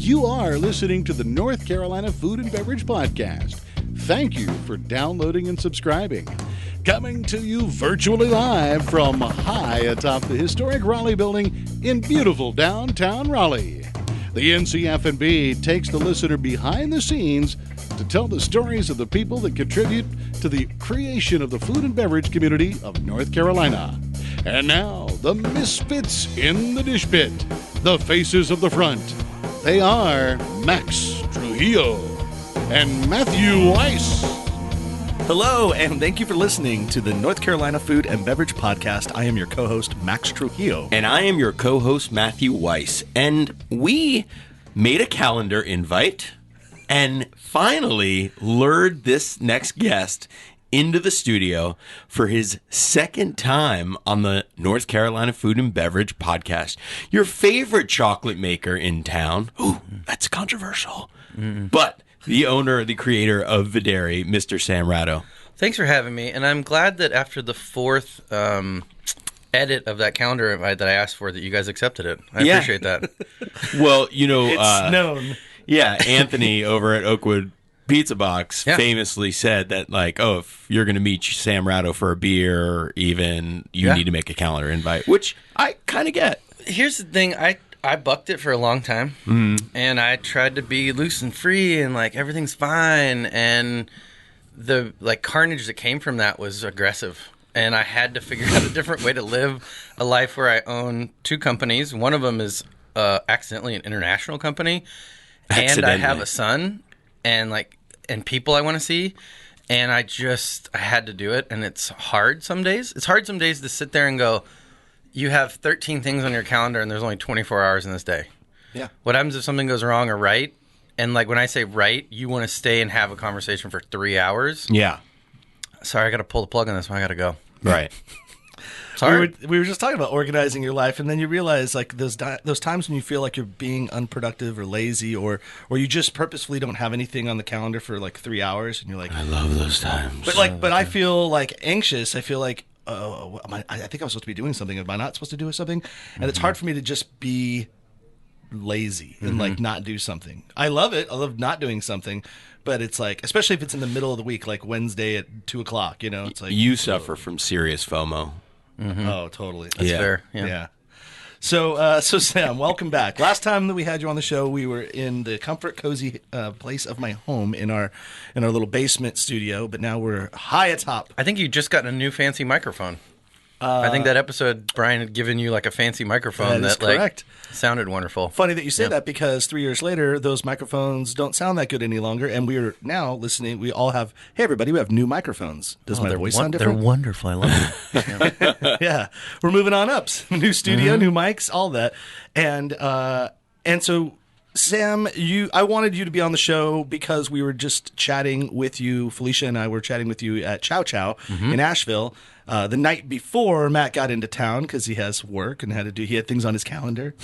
You are listening to the North Carolina Food and Beverage Podcast. Thank you for downloading and subscribing. Coming to you virtually live from high atop the historic Raleigh building in beautiful downtown Raleigh. The NC F&B takes the listener behind the scenes to tell the stories of the people that contribute to the creation of the food and beverage community of North Carolina. And now, the misfits in the dish pit, the faces of the front. They are Max Trujillo and Matthew Weiss. Hello, and thank you for listening to the North Carolina Food and Beverage Podcast. I am your co-host, Max Trujillo. And I am your co-host, Matthew Weiss. And we made a calendar invite and finally lured this next guest into the studio for his second time on the North Carolina Food and Beverage Podcast. Your favorite chocolate maker in town. Ooh, that's controversial. But the owner, the creator of Videri, Mr. Sam Ratto. Thanks for having me. And I'm glad that after the fourth edit of that calendar invite that I asked for, that you guys accepted it. I appreciate that. Well, you know, It's known. Yeah, Anthony over at Oakwood Pizza Box famously said that, like, oh, if you're going to meet Sam Ratto for a beer, or even you need to make a calendar invite, which I kind of get. Here's the thing. I bucked it for a long time, and I tried to be loose and free, and, like, everything's fine, and the, like, carnage that came from that was aggressive, and I had to figure out a different way to live a life where I own two companies. One of them is accidentally an international company, and I have a son, and people I want to see, and I had to do it, and it's hard some days. It's hard some days to sit there and go, you have 13 things on your calendar, and there's only 24 hours in this day. Yeah. What happens if something goes wrong or right? And, like, when I say right, you want to stay and have a conversation for 3 hours? Yeah. Sorry, I got to pull the plug on this one. I got to go. Right. Sorry. We were just talking about organizing your life, and then you realize, like, those times when you feel like you're being unproductive or lazy, or you just purposefully don't have anything on the calendar for like 3 hours, and you're like, I love those times. but I feel like anxious. I feel like, I think I'm supposed to be doing something. Am I not supposed to do something? And it's hard for me to just be lazy and like not do something. I love it. I love not doing something, but it's like, especially if it's in the middle of the week, like Wednesday at 2:00. You know, it's like you suffer from serious FOMO. Oh, totally. That's fair. Yeah. So Sam, welcome back. Last time that we had you on the show, we were in the comfort, cozy place of my home in our little basement studio, but now we're high atop. I think you just got a new fancy microphone. I think that episode, Brian had given you like a fancy microphone That is like correct. sounded wonderful. Funny that you say that, because 3 years later, those microphones don't sound that good any longer, and we are now listening. We all have, hey, everybody, we have new microphones. Does my voice sound different? They're wonderful. I love it. Yeah, we're moving on up. New studio, new mics, all that, and so Sam, I wanted you to be on the show because we were just chatting with you. Felicia and I were chatting with you at Chow Chow in Asheville the night before Matt got into town, because he has work and he had things on his calendar.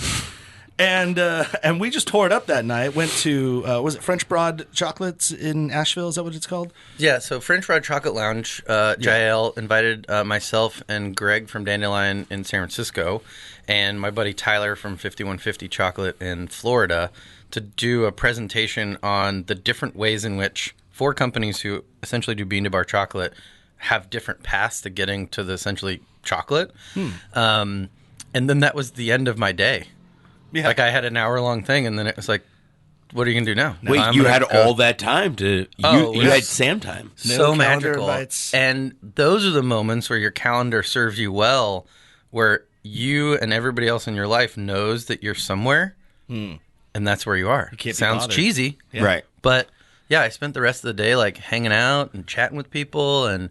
And we just tore it up that night. Went to, was it French Broad Chocolates in Asheville? Is that what it's called? Yeah, so French Broad Chocolate Lounge, JL invited myself and Greg from Dandelion in San Francisco and my buddy Tyler from 5150 Chocolate in Florida to do a presentation on the different ways in which 4 companies who essentially do bean-to-bar chocolate have different paths to getting to the essentially chocolate. And then that was the end of my day. Yeah. Like, I had an hour-long thing, and then it was like, what are you going to do now? Wait, you had all that time to... You had Sam time. So magical. And those are the moments where your calendar serves you well, where you and everybody else in your life knows that you're somewhere, and that's where you are. You can't Sounds cheesy. Yeah. Right. But, yeah, I spent the rest of the day, like, hanging out and chatting with people and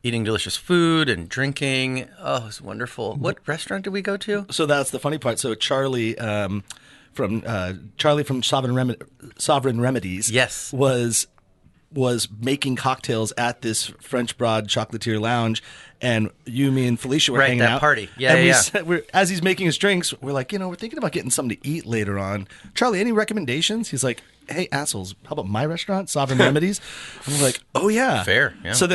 eating delicious food and drinking. Oh, it was wonderful. What restaurant did we go to? So that's the funny part. So Charlie from Sovereign Remedies, yes, was making cocktails at this French Broad Chocolatier Lounge, and me and Felicia were hanging out. Party. Yeah, and said, as he's making his drinks, we're like, we're thinking about getting something to eat later on. Charlie, any recommendations? He's like, hey, assholes, how about my restaurant, Sovereign Remedies? And we're like, oh, yeah. Fair, yeah. So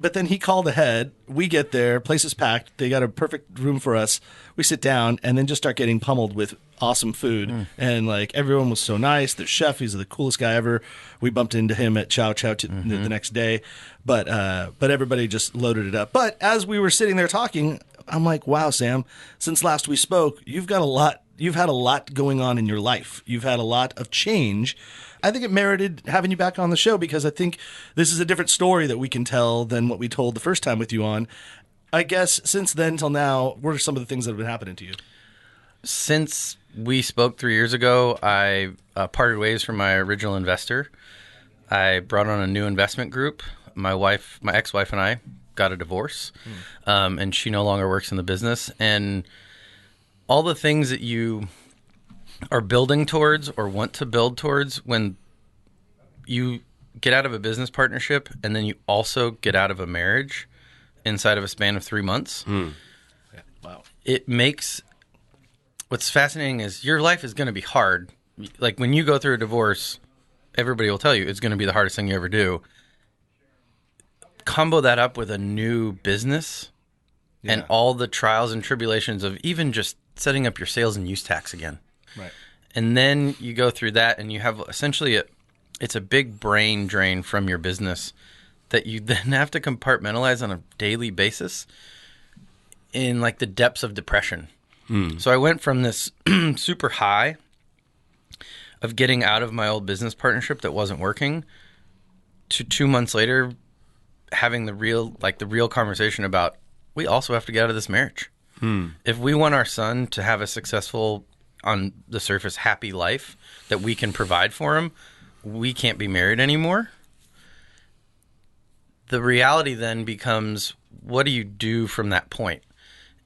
but then he called ahead. We get there. Place is packed. They got a perfect room for us. We sit down and then just start getting pummeled with awesome food. And like everyone was so nice. The chef, he's the coolest guy ever. We bumped into him at Chow Chow the next day. But everybody just loaded it up. But as we were sitting there talking, I'm like, wow, Sam, since last we spoke, you've had a lot going on in your life. You've had a lot of change. I think it merited having you back on the show because I think this is a different story that we can tell than what we told the first time with you on. I guess since then till now, what are some of the things that have been happening to you? Since we spoke 3 years ago, I parted ways from my original investor. I brought on a new investment group. My ex-wife and I got a divorce, and she no longer works in the business. And all the things that you are building towards or want to build towards when you get out of a business partnership and then you also get out of a marriage inside of a span of 3 months. Yeah. Wow. It makes what's fascinating is your life is going to be hard. Like when you go through a divorce, everybody will tell you it's going to be the hardest thing you ever do. Combo that up with a new business and all the trials and tribulations of even just setting up your sales and use tax again. Right. And then you go through that and you have essentially it's a big brain drain from your business that you then have to compartmentalize on a daily basis in like the depths of depression. So I went from this super high of getting out of my old business partnership that wasn't working to 2 months later having the real conversation about we also have to get out of this marriage. If we want our son to have a successful, on the surface, happy life that we can provide for him, we can't be married anymore. The reality then becomes, what do you do from that point?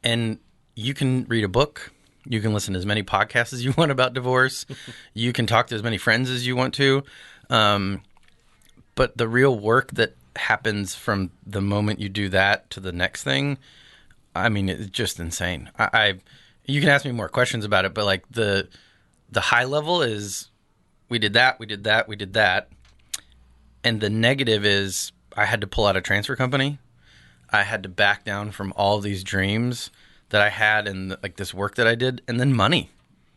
And you can read a book. You can listen to as many podcasts as you want about divorce. You can talk to as many friends as you want to. But the real work that happens from the moment you do that to the next thing, I mean, it's just insane. You can ask me more questions about it, but like the high level is we did that. And the negative is I had to pull out a transfer company. I had to back down from all of these dreams that I had and like this work that I did, and then money.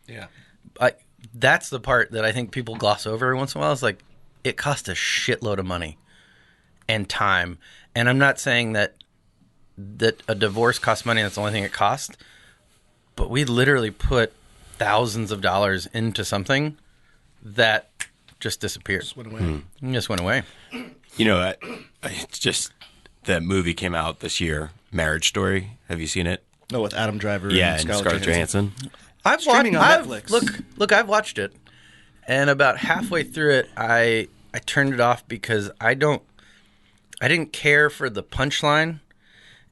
Yeah. That's the part that I think people gloss over every once in a while. It's like it cost a shitload of money and time. And I'm not saying that a divorce costs money. That's the only thing it cost. But we literally put thousands of dollars into something that just disappeared. Just went away. It just went away. You know, it's just that movie came out this year, Marriage Story. Have you seen it? Oh, with Adam Driver Yeah, and and Scarlett Johansson. Streaming on Netflix. Look, I've watched it, and about halfway through it, I turned it off because I didn't care for the punchline,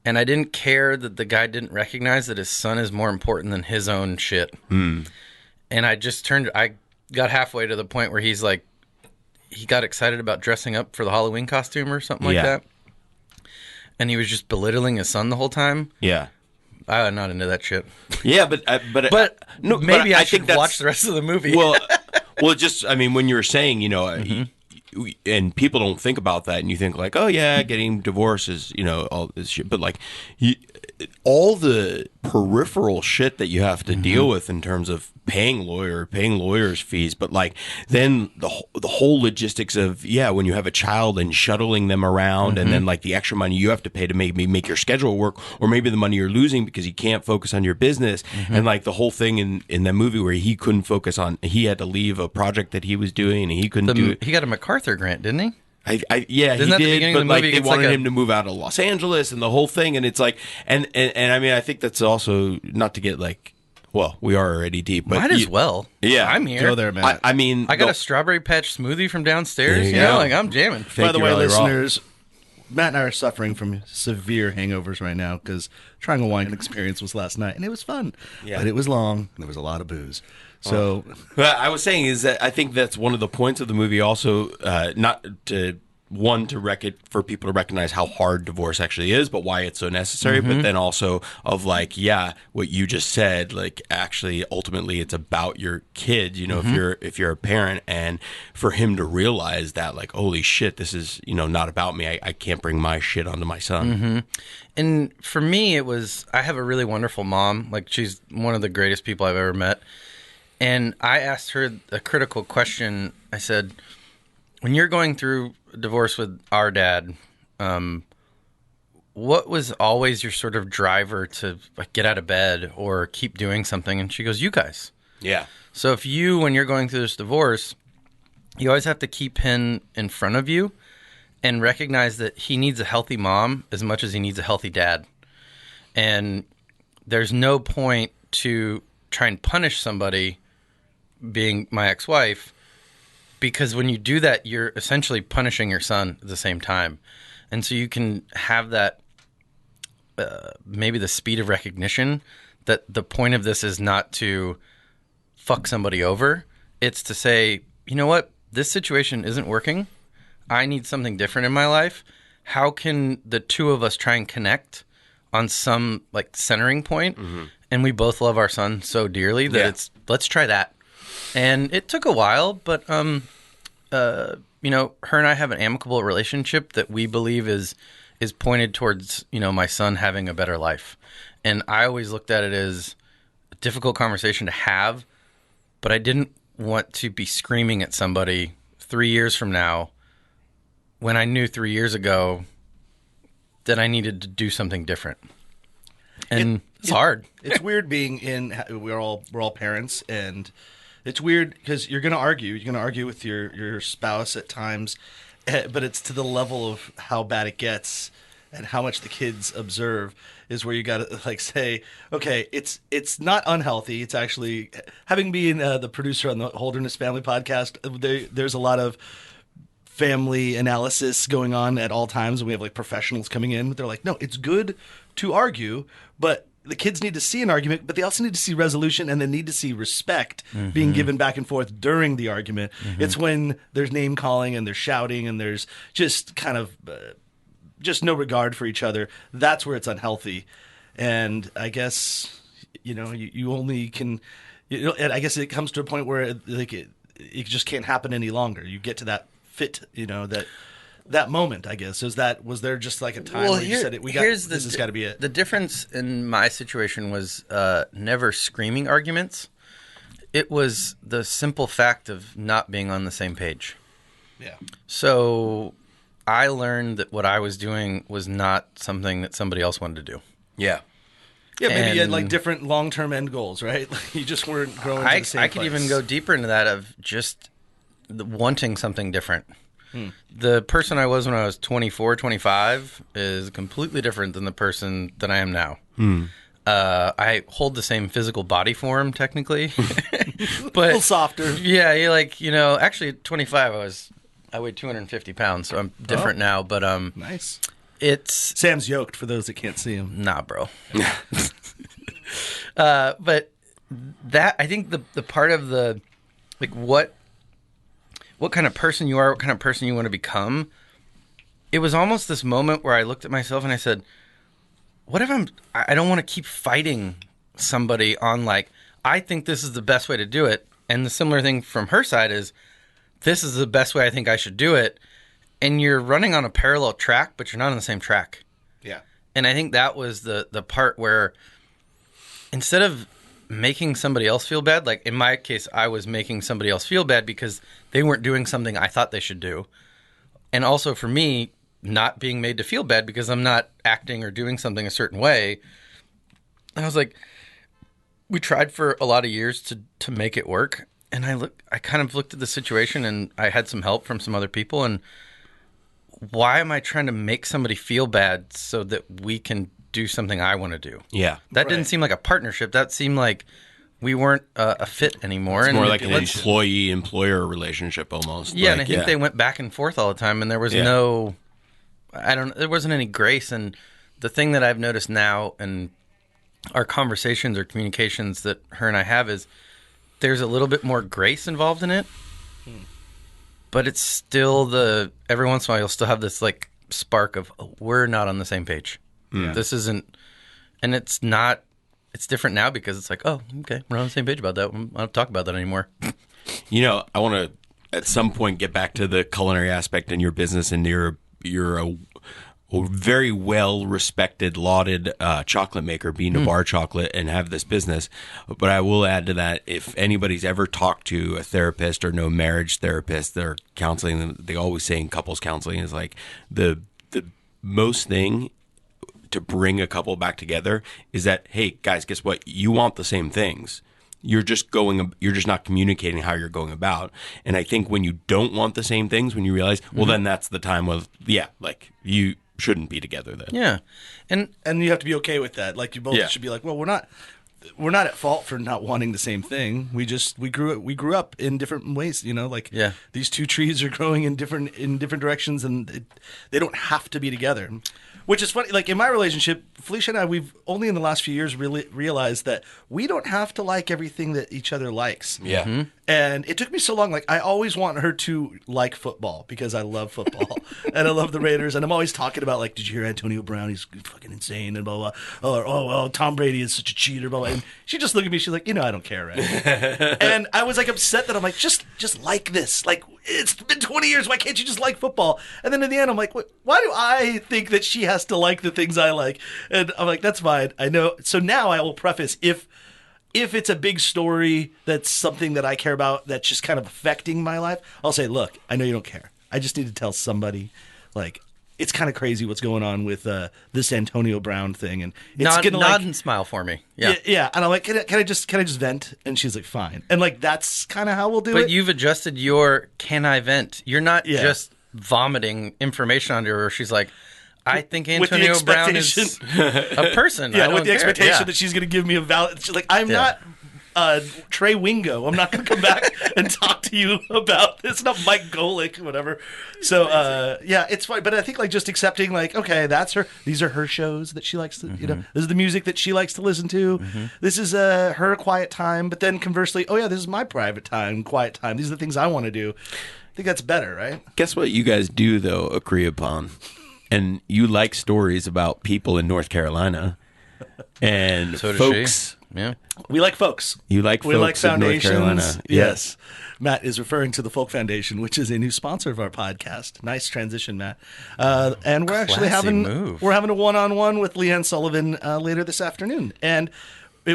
and I didn't care that the guy didn't recognize that his son is more important than his own shit. And I got halfway to the point where he's like, he got excited about dressing up for the Halloween costume or something like that, and he was just belittling his son the whole time. Yeah. I'm not into that shit. Yeah, but maybe I should think watch the rest of the movie. Well, just I mean, when you were saying, you know, and people don't think about that, and you think like, oh yeah, getting divorced is, you know, all this shit, but like all the peripheral shit that you have to deal with in terms of paying lawyers fees, but like then the whole logistics of when you have a child and shuttling them around, and then like the extra money you have to pay to make your schedule work, or maybe the money you're losing because you can't focus on your business, and like the whole thing in that movie where he couldn't focus on, he had to leave a project that he was doing and he couldn't do it. He got a MacArthur grant, didn't he? Yeah, Isn't he did, but like they wanted like him to move out of Los Angeles and the whole thing, and it's like, and I mean, I think that's also not to get like, well, we are already deep, but might as well. Yeah, I'm here. Go there, man. I mean, I got a strawberry patch smoothie from downstairs. You You know, go. like I'm jamming. By the way, Really listeners, Matt and I are suffering from severe hangovers right now because Triangle Wine Experience was last night, and it was fun. Yeah. But it was long, and there was a lot of booze. So What I was saying is that I think that's one of the points of the movie also, not to one for people to recognize how hard divorce actually is, but why it's so necessary. But then also of like, yeah, what you just said, like actually ultimately it's about your kid, you know, if you're a parent, and for him to realize that like, holy shit, this is, you know, not about me. I can't bring my shit onto my son. And for me, I have a really wonderful mom. Like, she's one of the greatest people I've ever met. And I asked her a critical question. I said, when you're going through a divorce with our dad, what was always your sort of driver to like get out of bed or keep doing something? And she goes, you guys. Yeah. So if when you're going through this divorce, you always have to keep him in front of you and recognize that he needs a healthy mom as much as he needs a healthy dad. And there's no point to try and punish somebody, being my ex-wife, because when you do that, you're essentially punishing your son at the same time. And so you can have that, maybe the speed of recognition that the point of this is not to fuck somebody over. It's to say, you know what? This situation isn't working. I need something different in my life. How can the two of us try and connect on some like centering point? And we both love our son so dearly that let's try that. And it took a while, but you know, her and I have an amicable relationship that we believe is pointed towards, you know, my son having a better life. And I always looked at it as a difficult conversation to have, but I didn't want to be screaming at somebody 3 years from now when I knew 3 years ago that I needed to do something different. And it's hard. It's weird being we're all parents, and it's weird because you're going to argue. You're going to argue with your spouse at times, but it's to the level of how bad it gets and how much the kids observe is where you got to like say, okay, it's not unhealthy. It's actually, having been the producer on the Holderness Family Podcast, there's a lot of family analysis going on at all times, and we have like professionals coming in. They're like, no, it's good to argue, but the kids need to see an argument, but they also need to see resolution, and they need to see respect being given back and forth during the argument. It's when there's name calling and there's shouting and there's just kind of just no regard for each other. That's where it's unhealthy. And I guess, you know, you only can, you know, and I guess it comes to a point where it just can't happen any longer. You get to that fit, you know, that moment, I guess. Was there just like a time where you said this has got to be it? The difference in my situation was never screaming arguments. It was the simple fact of not being on the same page. Yeah. So I learned that what I was doing was not something that somebody else wanted to do. Yeah. Yeah, maybe you had like different long-term end goals, right? Like you just weren't growing to the same I could place. even go deeper into that of just wanting something different. The person I was when I was 24, 25 is completely different than the person that I am now. I hold the same physical body form, technically. But, a little softer. Yeah, you're like, you know, actually at 25 I weighed 250 pounds, so I'm different now. But nice. It's Sam's yoked for those that can't see him. Nah, bro. But that, I think the part of the, like, what kind of person you are, what kind of person you want to become, it was almost this moment where I looked at myself and I said, what if I don't want to keep fighting somebody on, like, I think this is the best way to do it. And the similar thing from her side is, this is the best way I think I should do it. And you're running on a parallel track, but you're not on the same track. Yeah. And I think that was the part where instead of making somebody else feel bad, like in my case, I was making somebody else feel bad because they weren't doing something I thought they should do. And also for me, not being made to feel bad because I'm not acting or doing something a certain way. I was like, we tried for a lot of years to make it work. And I kind of looked at the situation, and I had some help from some other people. And why am I trying to make somebody feel bad so that we can do something I want to do? Yeah. That didn't seem like a partnership. That seemed like we weren't a fit anymore. It's more like an employee-employer relationship almost. Yeah, and I think they went back and forth all the time, and there was there wasn't any grace. And the thing that I've noticed now in our conversations or communications that her and I have is there's a little bit more grace involved in it. But it's still every once in a while you'll still have this like spark of, oh, we're not on the same page. This isn't, and it's not, it's different now because it's like, oh, okay, we're on the same page about that. I don't have to talk about that anymore. You know, I want to at some point get back to the culinary aspect in your business, and you're a very well respected, lauded chocolate maker, bean to bar chocolate, and have this business. But I will add to that, if anybody's ever talked to a therapist or no marriage therapist, they're counseling, they always say in couples counseling is like the most thing to bring a couple back together is that, hey guys, guess what? You want the same things. You're just not communicating how you're going about. And I think when you don't want the same things, when you realize, well, then that's the time of, like you shouldn't be together then. Yeah. And you have to be okay with that. Like you both should be like, well, we're not at fault for not wanting the same thing. We grew up in different ways, you know, like these two trees are growing in different directions, and they don't have to be together. Which is funny. Like in my relationship, Felicia and I, we've only in the last few years really realized that we don't have to like everything that each other likes. Yeah. Mm-hmm. And it took me so long. Like I always want her to like football because I love football and I love the Raiders. And I'm always talking about like, did you hear Antonio Brown? He's fucking insane and blah, blah, blah. Or, oh, Tom Brady is such a cheater, blah, blah. And she just looked at me. She's like, I don't care, right? And I was like upset that I'm like, just like this. Like it's been 20 years. Why can't you just like football? And then in the end, I'm like, why do I think that she has to like the things I like? And I'm like, that's fine. I know. So now I will preface if it's a big story that's something that I care about that's just kind of affecting my life, I'll say, look, I know you don't care. I just need to tell somebody, like, it's kind of crazy what's going on with this Antonio Brown thing, and it's gonna nod and smile for me. Yeah. And I'm like, can I just vent? And she's like, fine. And like that's kind of how we'll do it. But you've adjusted your can I vent? You're not just vomiting information onto her. She's like, I think Antonio Brown is a person. Yeah, with the expectation that she's going to give me a valid. She's like, I'm not Trey Wingo. I'm not going to come back and talk to you about this. Not Mike Golick, whatever. So it's fine. But I think like just accepting like, okay, that's her. These are her shows that she likes to. This is the music that she likes to listen to. This is her quiet time. But then conversely, oh yeah, this is my private time, quiet time. These are the things I want to do. I think that's better, right? Guess what you guys do though agree upon. And you like stories about people in North Carolina, and so does folks. She. Yeah, we like folks. You like folks we like foundations. In North Carolina. Yes. Matt is referring to the Folk Foundation, which is a new sponsor of our podcast. Nice transition, Matt. And we're actually having a one-on-one with Leanne Sullivan later this afternoon. And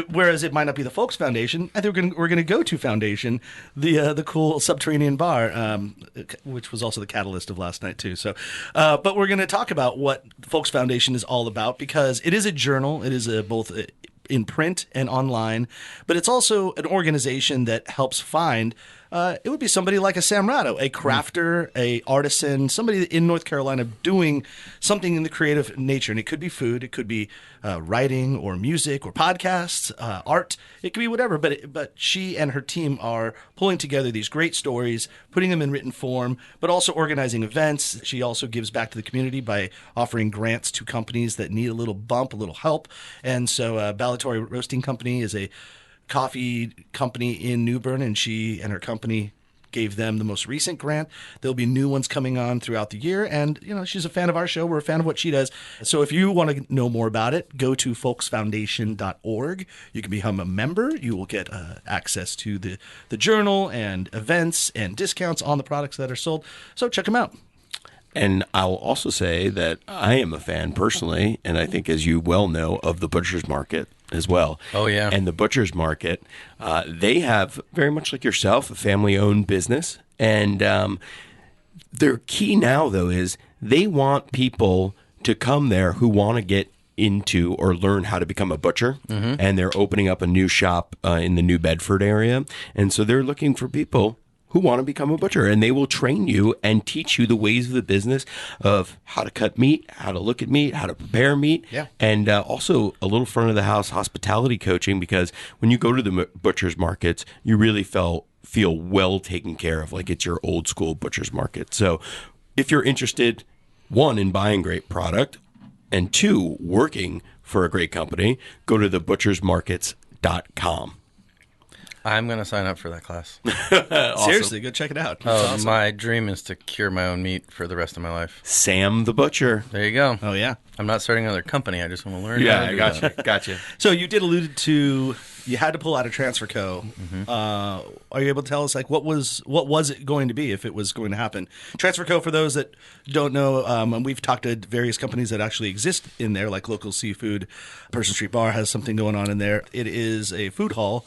whereas it might not be the Folks Foundation, I think we're going to go to Foundation, the cool subterranean bar, which was also the catalyst of last night too. So, but we're going to talk about what the Folks Foundation is all about because it is a journal. It is both in print and online, but it's also an organization that helps find. It would be somebody like a Sam Ratto, a crafter, a artisan, somebody in North Carolina doing something in the creative nature. And it could be food, it could be writing or music or podcasts, art. It could be whatever. But she and her team are pulling together these great stories, putting them in written form, but also organizing events. She also gives back to the community by offering grants to companies that need a little bump, a little help. And so Ballatory Roasting Company is a coffee company in New Bern, and she and her company gave them the most recent grant. There'll be new ones coming on throughout the year, and she's a fan of our show. We're a fan of what she does. So if you want to know more about it, go to folksfoundation.org. You can become a member. You will get access to the journal and events and discounts on the products that are sold. So check them out. And I'll also say that I am a fan personally, and I think as you well know, of the Butcher's Market as well. Oh, yeah. And the Butcher's Market, they have, very much like yourself, a family-owned business. And their key now, though, is they want people to come there who want to get into or learn how to become a butcher. And they're opening up a new shop in the New Bedford area. And so they're looking for people who want to become a butcher, and they will train you and teach you the ways of the business of how to cut meat, how to look at meat, how to prepare meat, and also a little front of the house hospitality coaching, because when you go to the butcher's markets, you really feel well taken care of, like it's your old school butcher's market. So if you're interested, one, in buying great product, and two, working for a great company, go to thebutchersmarkets.com. I'm going to sign up for that class. Seriously, go check it out. It's awesome. My dream is to cure my own meat for the rest of my life. Sam the Butcher. There you go. Oh, yeah. I'm not starting another company. I just want to learn. Yeah, I gotcha. So you did allude to you had to pull out a transfer co. Are you able to tell us what was it going to be if it was going to happen? Transfer co, for those that don't know, and we've talked to various companies that actually exist in there, like Local Seafood, Person Street Bar has something going on in there. It is a food hall.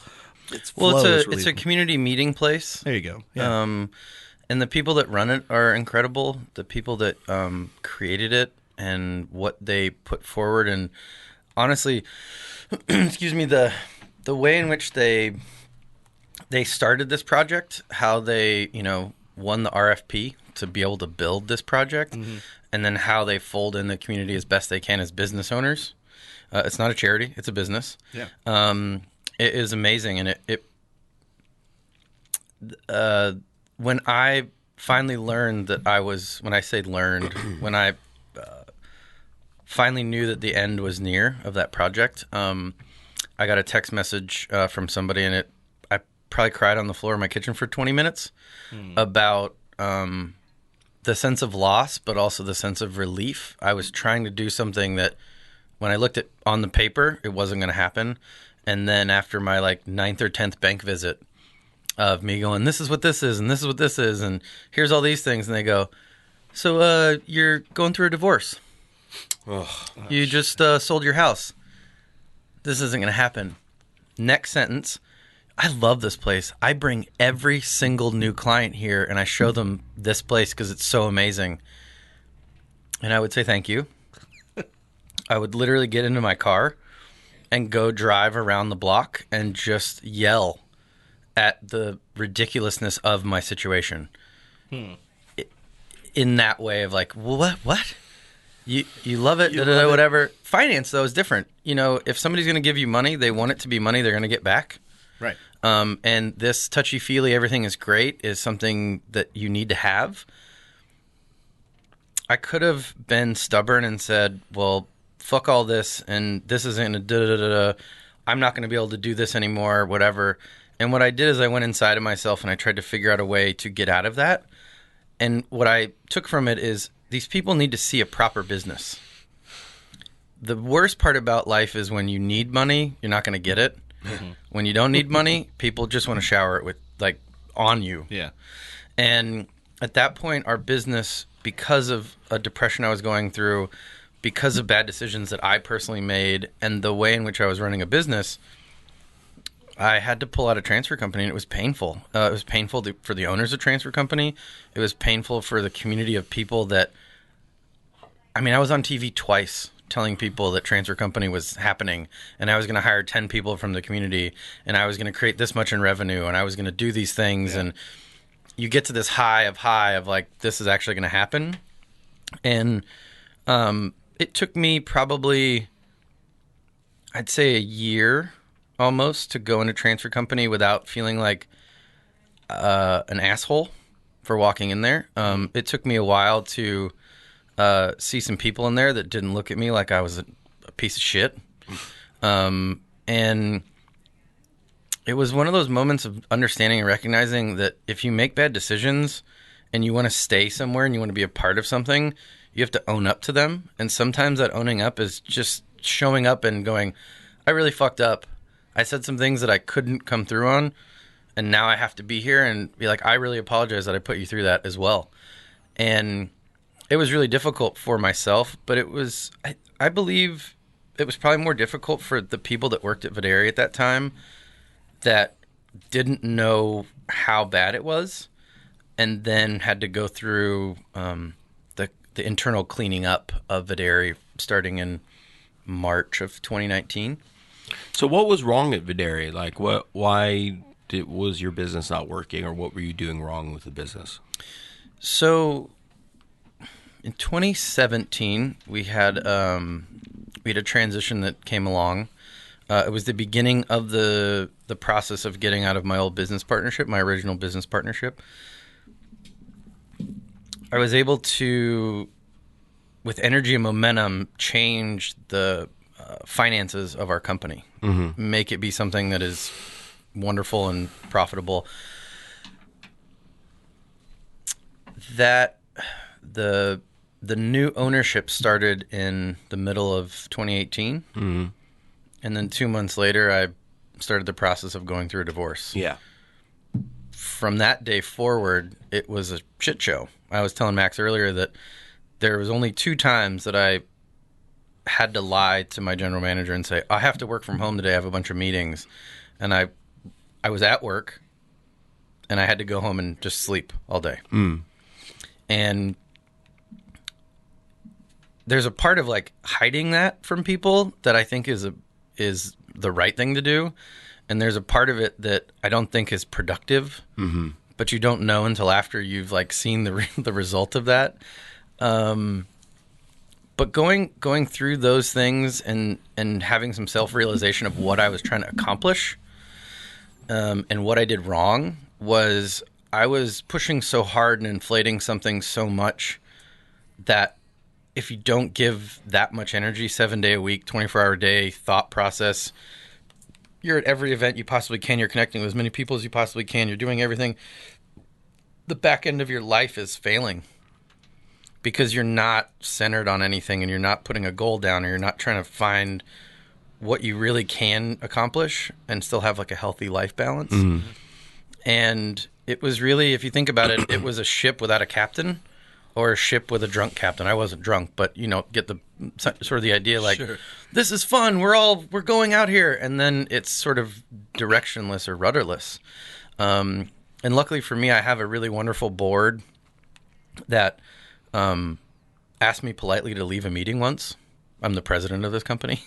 It's a community meeting place. There you go. Yeah. And the people that run it are incredible. The people that created it and what they put forward, and honestly, excuse me, the way in which they started this project, how they won the RFP to be able to build this project, and then how they fold in the community as best they can as business owners. It's not a charity; it's a business. Yeah. It is amazing, and when I finally learned that when I say learned, when I finally knew that the end was near of that project, I got a text message from somebody, and I probably cried on the floor of my kitchen for 20 minutes about the sense of loss, but also the sense of relief. I was trying to do something that, when I looked at on the paper, it wasn't going to happen. And then after my 9th or 10th bank visit of me going, this is what this is, and this is what this is, and here's all these things. And they go, so you're going through a divorce. Oh, you just sold your house. This isn't going to happen. Next sentence, I love this place. I bring every single new client here, and I show them this place because it's so amazing. And I would say thank you. I would literally get into my car and go drive around the block and just yell at the ridiculousness of my situation. In that way of what? You love it, whatever. Finance, though, is different. If somebody's going to give you money, they want it to be money they're going to get back. Right. And this touchy-feely, everything is great, is something that you need to have. I could have been stubborn and said, well, fuck all this, and this isn't going to I'm not going to be able to do this anymore, whatever. And what I did is I went inside of myself and I tried to figure out a way to get out of that. And what I took from it is these people need to see a proper business. The worst part about life is when you need money, you're not going to get it. When you don't need money, people just want to shower it with on you. Yeah. And at that point, our business, because of a depression I was going through, because of bad decisions that I personally made, and the way in which I was running a business, I had to pull out a transfer company, and it was painful. It was painful for the owners of transfer company. It was painful for the community of people that, I was on TV twice telling people that transfer company was happening, and I was going to hire 10 people from the community, and I was going to create this much in revenue, and I was going to do these things. Yeah. And you get to this high of this is actually going to happen. And it took me probably, I'd say, a year almost to go into transfer company without feeling like an asshole for walking in there. It took me a while to see some people in there that didn't look at me like I was a piece of shit. And it was one of those moments of understanding and recognizing that if you make bad decisions and you want to stay somewhere and you want to be a part of something, you have to own up to them. And sometimes that owning up is just showing up and going, I really fucked up. I said some things that I couldn't come through on, and now I have to be here and be like, I really apologize that I put you through that as well. And it was really difficult for myself, but it was, I believe it was probably more difficult for the people that worked at Videri at that time that didn't know how bad it was, and then had to go through the internal cleaning up of Videri starting in March of 2019. So what was wrong at Videri? Why was your business not working, or what were you doing wrong with the business? So in 2017, we had a transition that came along. It was the beginning of the process of getting out of my old business partnership, my original business partnership. I was able to, with energy and momentum, change the finances of our company, make it be something that is wonderful and profitable. That the new ownership started in the middle of 2018, and then 2 months later, I started the process of going through a divorce. Yeah. From that day forward, it was a shit show. I was telling Max earlier that there was only 2 times that I had to lie to my general manager and say, I have to work from home today. I have a bunch of meetings. And I was at work, and I had to go home and just sleep all day. And there's a part of like hiding that from people that I think is the right thing to do. And there's a part of it that I don't think is productive, but you don't know until after you've like seen the result of that. But going through those things and having some self-realization of what I was trying to accomplish, and what I did wrong was I was pushing so hard and inflating something so much that if you don't give that much energy, 7 day a week, 24-hour day thought process, you're at every event you possibly can. You're connecting with as many people as you possibly can. You're doing everything. The back end of your life is failing because you're not centered on anything, and you're not putting a goal down, or you're not trying to find what you really can accomplish and still have like a healthy life balance. And it was really, if you think about it, it was a ship without a captain, or a ship with a drunk captain. I wasn't drunk, but get the sort of the idea, like, sure, this is fun. We're going out here. And then it's sort of directionless or rudderless. And luckily for me, I have a really wonderful board that asked me politely to leave a meeting once. I'm the president of this company.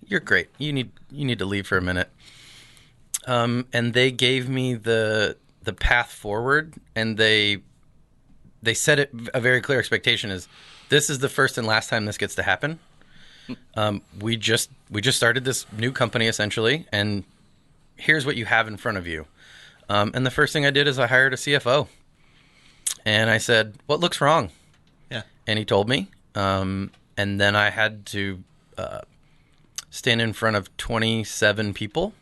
You're great. You need to leave for a minute. And they gave me the path forward, and they set it a very clear expectation is this is the first and last time this gets to happen. We just started this new company essentially, and here's what you have in front of you. And the first thing I did is I hired a CFO, and I said, what looks wrong? Yeah. And he told me, and then I had to stand in front of 27 people.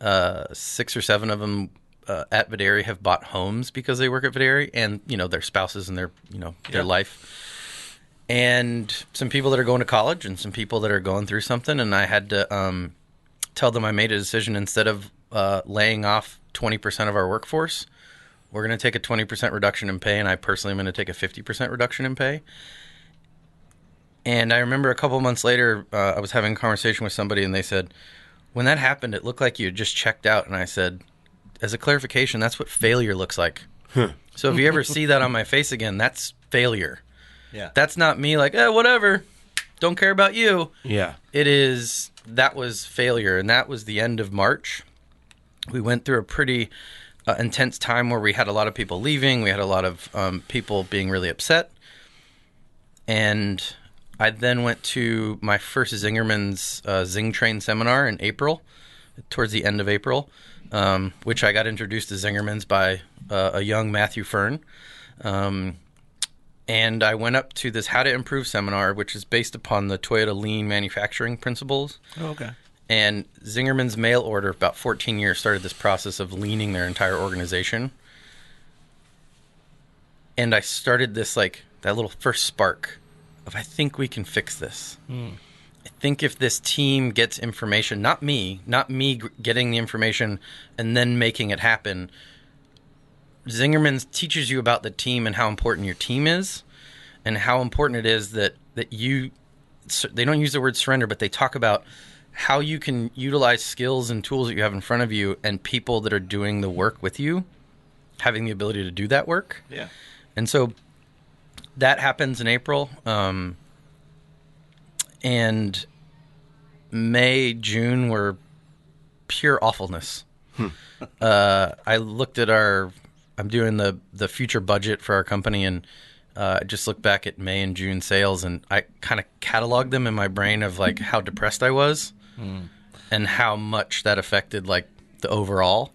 6 or 7 of them at Videri have bought homes because they work at Videri, and their spouses and their life, and some people that are going to college, and some people that are going through something. And I had to tell them I made a decision. Instead of laying off 20% of our workforce, we're going to take a 20% reduction in pay, and I personally am going to take a 50% reduction in pay. And I remember a couple months later, I was having a conversation with somebody, and they said, when that happened, it looked like you had just checked out. And I said, as a clarification, that's what failure looks like. So if you ever see that on my face again, that's failure. Yeah. That's not me like, whatever, don't care about you. Yeah. That was failure. And that was the end of March. We went through a pretty intense time where we had a lot of people leaving. We had a lot of people being really upset. And I then went to my first Zingermans Zing Train seminar in April, towards the end of April, which I got introduced to Zingermans by a young Matthew Fern. And I went up to this How to Improve seminar, which is based upon the Toyota Lean manufacturing principles. Oh, okay. And Zingerman's mail order, about 14 years, started this process of leaning their entire organization. And I started this, that little first spark of, I think we can fix this. I think if this team gets information, not me getting the information and then making it happen. Zingerman's teaches you about the team and how important your team is, and how important it is that you, they don't use the word surrender, but they talk about how you can utilize skills and tools that you have in front of you, and people that are doing the work with you having the ability to do that work. Yeah. And so that happens in April. And May, June were pure awfulness. I looked at I'm doing the future budget for our company, and I just looked back at May and June sales, and I kind of cataloged them in my brain of how depressed I was and how much that affected the overall.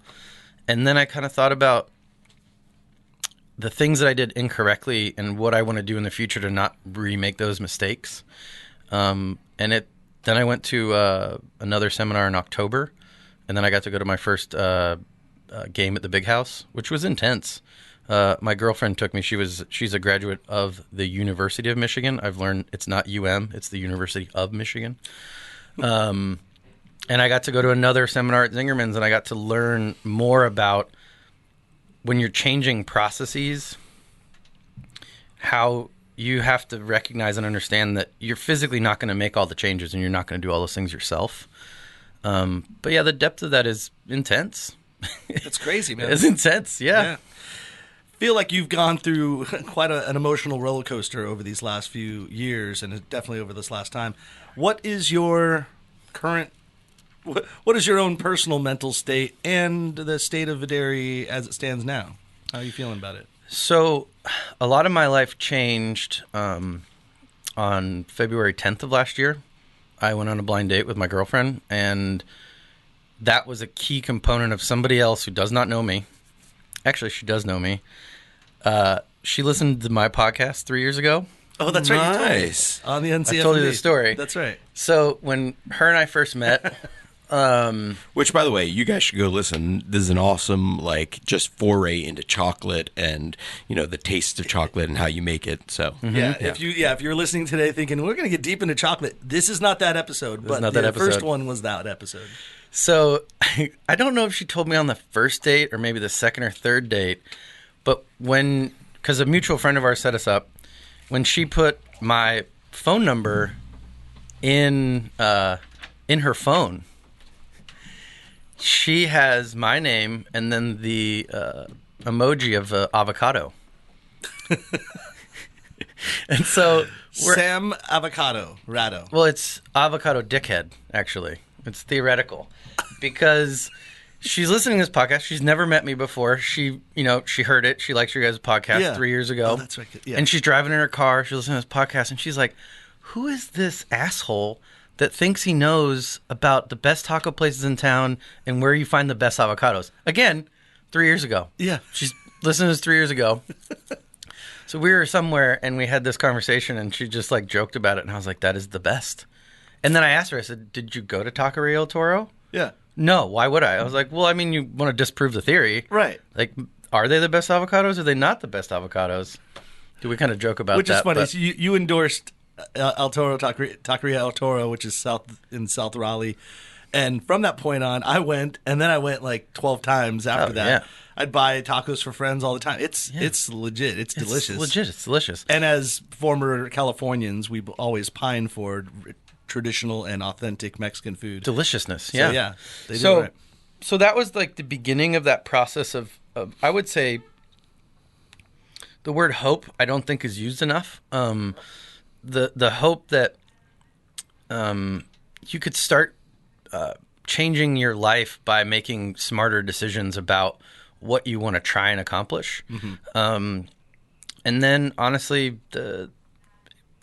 And then I kind of thought about the things that I did incorrectly and what I want to do in the future to not remake those mistakes. Then I went to another seminar in October, and then I got to go to my first game at the Big House, which was intense. My girlfriend took me. She's a graduate of the University of Michigan. I've learned it's not UM, it's the University of Michigan. And I got to go to another seminar at Zingermans, and I got to learn more about when you're changing processes, how you have to recognize and understand that you're physically not going to make all the changes and you're not going to do all those things yourself. But yeah, the depth of that is intense. That's crazy, man. It's intense, yeah. Feel like you've gone through quite an emotional roller coaster over these last few years, and definitely over this last time. What is your current... What is your own personal mental state and the state of Videri as it stands now? How are you feeling about it? So, a lot of my life changed on February 10th of last year. I went on a blind date with my girlfriend, and that was a key component of somebody else who does not know me. Actually, she does know me. She listened to my podcast 3 years ago. Oh, that's right. Nice. You told me. On the NC I told you the story. That's right. So, when her and I first met... Which, by the way, you guys should go listen. This is an awesome, just foray into chocolate and, the taste of chocolate and how you make it. So, if you're listening today thinking, we're going to get deep into chocolate, this is not that episode. But the first one was that episode. So, I don't know if she told me on the first date or maybe the second or third date, but because a mutual friend of ours set us up, when she put my phone number in her phone, she has my name and then the emoji of avocado. And so Sam Avocado Ratto. Well, it's avocado dickhead, actually. It's theoretical. Because she's listening to this podcast. She's never met me before. She heard it. She likes your guys' podcast 3 years ago. Oh, that's right. Yeah. And she's driving in her car. She's listening to this podcast, and she's like, who is this asshole that thinks he knows about the best taco places in town and where you find the best avocados? Again, 3 years ago. Yeah. She's listening to this 3 years ago. So we were somewhere and we had this conversation and she just joked about it. And I was like, that is the best. And then I asked her, I said, did you go to Taqueria El Toro? Yeah. No, why would I? I was like, well, I mean, you want to disprove the theory. Right. Are they the best avocados or are they not the best avocados? Do we kind of joke about that? Which is funny. So you endorsed El Toro, Taqueria El Toro, which is in South Raleigh. And from that point on, I went, and then I went 12 times after that. Yeah. I'd buy tacos for friends all the time. It's legit. It's delicious. It's delicious. And as former Californians, we always pine for traditional and authentic Mexican food. Deliciousness, yeah. yeah. So, yeah, they do it right. So that was the beginning of that process of, I would say, the word hope I don't think is used enough. The hope that you could start changing your life by making smarter decisions about what you want to try and accomplish. Mm-hmm. And then, honestly,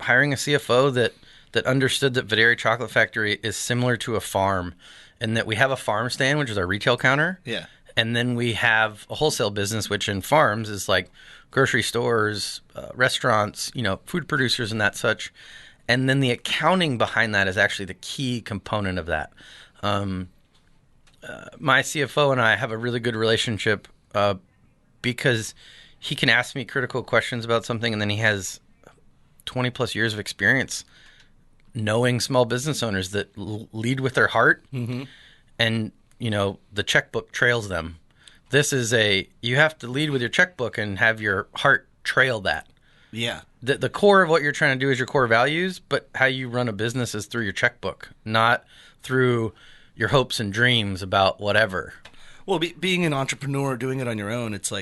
hiring a CFO that understood that Videri Chocolate Factory is similar to a farm, and that we have a farm stand, which is our retail counter. Yeah. And then we have a wholesale business, which in farms is like grocery stores, restaurants, food producers and that such. And then the accounting behind that is actually the key component of that. My CFO and I have a really good relationship because he can ask me critical questions about something, and then he has 20 plus years of experience knowing small business owners that lead with their heart, mm-hmm. and the checkbook trails them. This is you have to lead with your checkbook and have your heart trail that. Yeah. The core of what you're trying to do is your core values, but how you run a business is through your checkbook, not through your hopes and dreams about whatever. Well, being an entrepreneur, doing it on your own, it's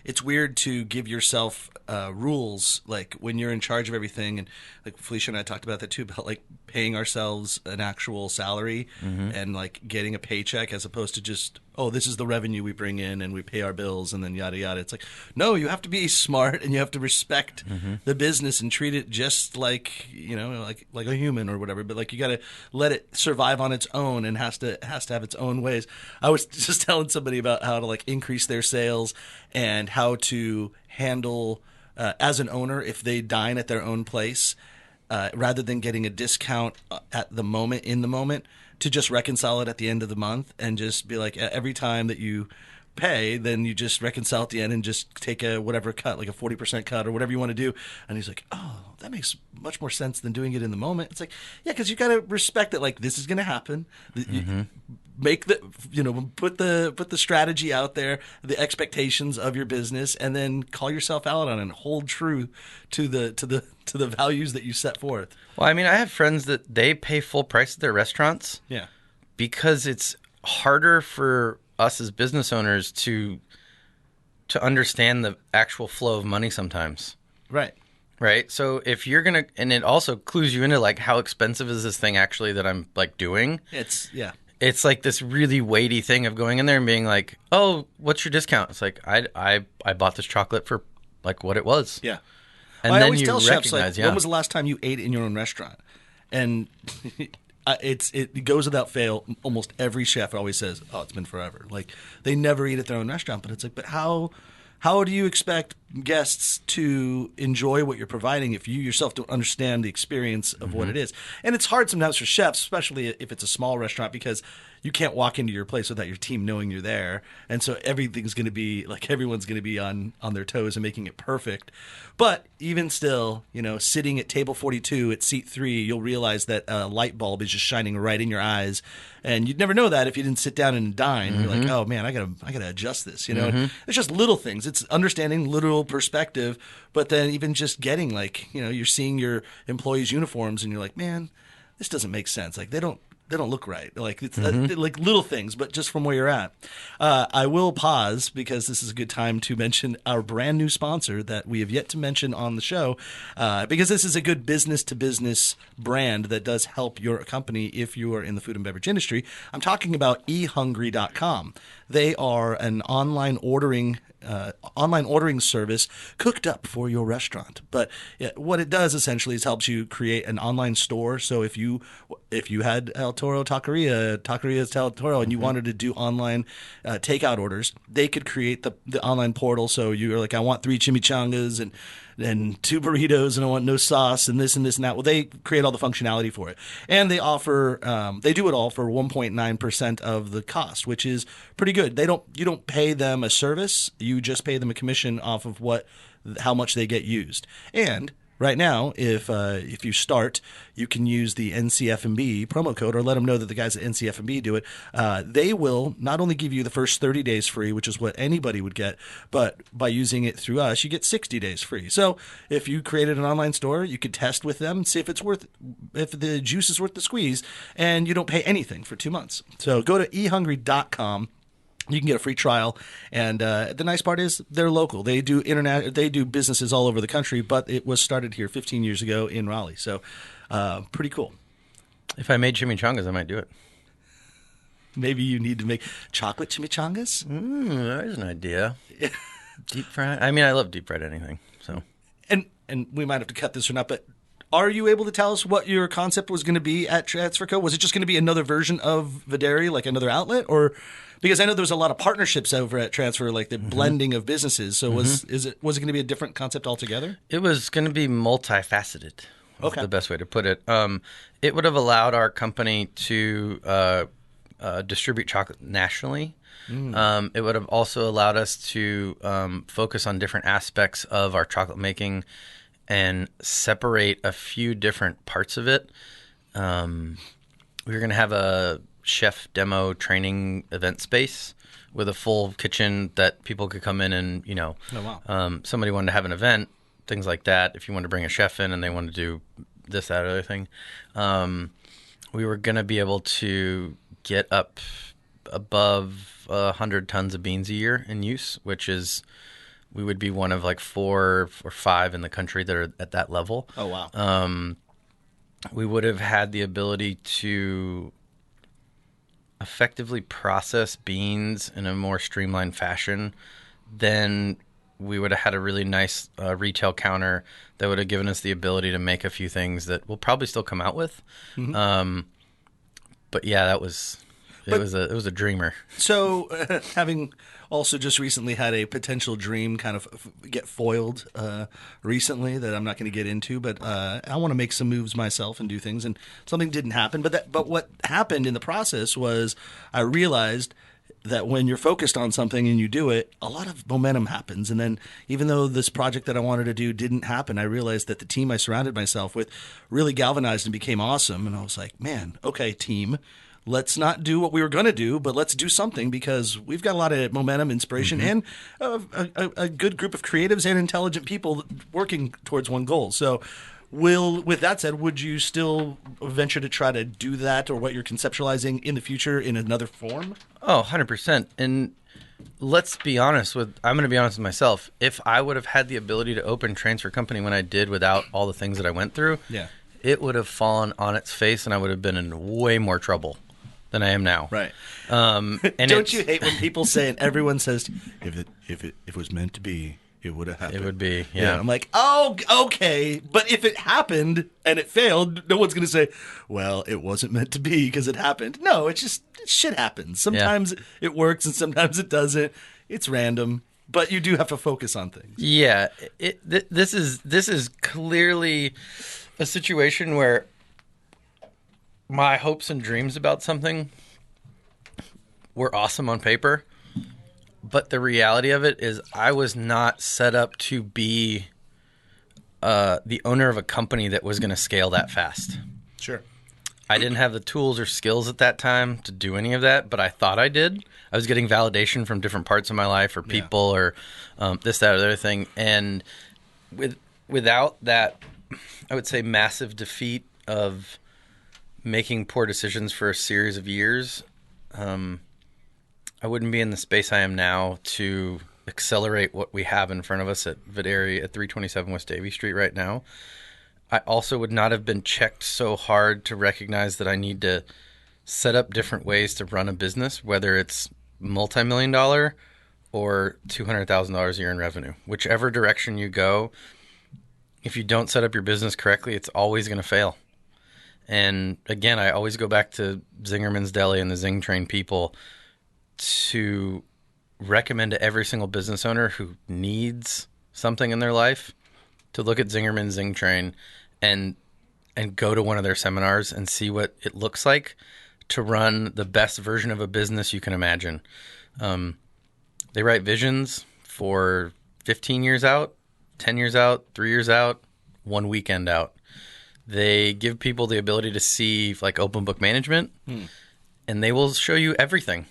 it's weird to give yourself rules, when you're in charge of everything. And Felicia and I talked about that too, about paying ourselves an actual salary, mm-hmm. and getting a paycheck as opposed to just, this is the revenue we bring in and we pay our bills and then yada yada. It's no, you have to be smart and you have to respect mm-hmm. the business and treat it just like a human or whatever. But you got to let it survive on its own and has to have its own ways. I was just telling somebody about how to increase their sales and how to handle as an owner if they dine at their own place, rather than getting a discount in the moment, to just reconcile it at the end of the month and just be like, every time that you pay, then you just reconcile at the end and just take a whatever cut, like a 40% cut or whatever you want to do. And he's like, oh, that makes much more sense than doing it in the moment. It's like, yeah, because you got to respect that, like, this is going to happen. Make the, put the strategy out there, the expectations of your business, and then call yourself out on it and hold true to the values that you set forth. Well, I mean, I have friends that they pay full price at their restaurants. Yeah. Because it's harder for us as business owners to understand the actual flow of money sometimes. Right. So if you're going to, and it also clues you into like, how expensive is this thing actually that I'm like doing? It's like this really weighty thing of going in there and being like, oh, what's your discount? It's like, I bought this chocolate for like what it was. Yeah. And I then always you tell chefs, recognize, like, when was the last time you ate in your own restaurant? And it goes without fail. Almost every chef always says, "Oh, it's been forever." Like they never eat at their own restaurant. But it's like, but how do you expect guests to enjoy what you're providing if you yourself don't understand the experience of what it is? And it's hard sometimes for chefs, especially if it's a small restaurant, because you can't walk into your place without your team knowing you're there. And so everything's going to be like, everyone's going to be on their toes and making it perfect. But even still, sitting at table 42 at seat 3, you'll realize that a light bulb is just shining right in your eyes. And you'd never know that if you didn't sit down and dine. You're like, oh man, I gotta adjust this. It's just little things. It's understanding literal perspective, but then even just getting like, you're seeing your employees' uniforms and you're like, man, this doesn't make sense. Like they don't look right. Like it's like little things, but just from where you're at. I will pause because this is a good time to mention our brand new sponsor that we have yet to mention on the show, because this is a good business to business brand that does help your company if you are in the food and beverage industry. I'm talking about ehungry.com. They are an online ordering service cooked up for your restaurant. But what it does essentially is helps you create an online store. So if you had El Toro Taqueria's El Toro, and you wanted to do online takeout orders, they could create the online portal. So you're like, I want 3 chimichangas and 2 burritos, and I want no sauce and this and this and that. Well, they create all the functionality for it, and they offer they do it all for 1.9% of the cost, which is pretty good. You don't pay them a service, you just pay them a commission off of how much they get used. And right now, if you start, you can use the NC F&B promo code, or let them know that the guys at NC F&B do it. They will not only give you the first 30 days free, which is what anybody would get, but by using it through us, you get 60 days free. So if you created an online store, you could test with them and see if the juice is worth the squeeze, and you don't pay anything for 2 months. So go to ehungry.com. You can get a free trial, and the nice part is they're local. They do businesses all over the country, but it was started here 15 years ago in Raleigh. So pretty cool. If I made chimichangas, I might do it. Maybe you need to make chocolate chimichangas? There's an idea. Deep fried. I mean, I love deep fried anything. So, and we might have to cut this or not, but are you able to tell us what your concept was going to be at TransferCo? Was it just going to be another version of Videri, like another outlet, or? Because I know there was a lot of partnerships over at Transfer, like the blending of businesses. So was it going to be a different concept altogether? It was going to be multifaceted. Okay, the best way to put it. It would have allowed our company to distribute chocolate nationally. It would have also allowed us to focus on different aspects of our chocolate making and separate a few different parts of it. We were going to have a chef demo training event space with a full kitchen that people could come in and, somebody wanted to have an event, things like that. If you wanted to bring a chef in and they wanted to do this, that, or other thing, we were going to be able to get up above 100 tons of beans a year in use, which is, we would be one of like 4 or 5 in the country that are at that level. Oh, wow. We would have had the ability to effectively process beans in a more streamlined fashion. Then we would have had a really nice retail counter that would have given us the ability to make a few things that we'll probably still come out with. But yeah, that was It was a dreamer. So, having also just recently had a potential dream kind of get foiled recently that I'm not going to get into, but I want to make some moves myself and do things, and something didn't happen. But what happened in the process was I realized that when you're focused on something and you do it, a lot of momentum happens. And then even though this project that I wanted to do didn't happen, I realized that the team I surrounded myself with really galvanized and became awesome. And I was like, man, okay, team, let's not do what we were going to do, but let's do something, because we've got a lot of momentum, inspiration, and a good group of creatives and intelligent people working towards one goal. So with that said, would you still venture to try to do that, or what you're conceptualizing in the future in another form? Oh, 100%. And let's be honest I'm going to be honest with myself. If I would have had the ability to open transfer company when I did without all the things that I went through, it would have fallen on its face and I would have been in way more trouble than I am now. Right. And don't you hate when people say, and everyone says, if it was meant to be, it would have happened. It would be, yeah. I'm like, oh, okay. But if it happened and it failed, no one's going to say, well, it wasn't meant to be because it happened. No, it's just shit happens. Sometimes it works and sometimes it doesn't. It's random, but you do have to focus on things. Yeah. This is clearly a situation where my hopes and dreams about something were awesome on paper. But the reality of it is I was not set up to be the owner of a company that was going to scale that fast. Sure. I didn't have the tools or skills at that time to do any of that, but I thought I did. I was getting validation from different parts of my life or people or this, that, or the other thing. And without that, I would say, massive defeat of making poor decisions for a series of years, I wouldn't be in the space I am now to accelerate what we have in front of us at Videri at 327 West Davie Street right now. I also would not have been checked so hard to recognize that I need to set up different ways to run a business, whether it's multi-million-dollar or $200,000 a year in revenue. Whichever direction you go, if you don't set up your business correctly, it's always going to fail. And again, I always go back to Zingermans Deli and the Zing Train people to recommend to every single business owner who needs something in their life to look at Zingermans Zing Train and go to one of their seminars and see what it looks like to run the best version of a business you can imagine. They write visions for 15 years out, 10 years out, 3 years out, 1 weekend out. They give people the ability to see like open book management, and they will show you everything.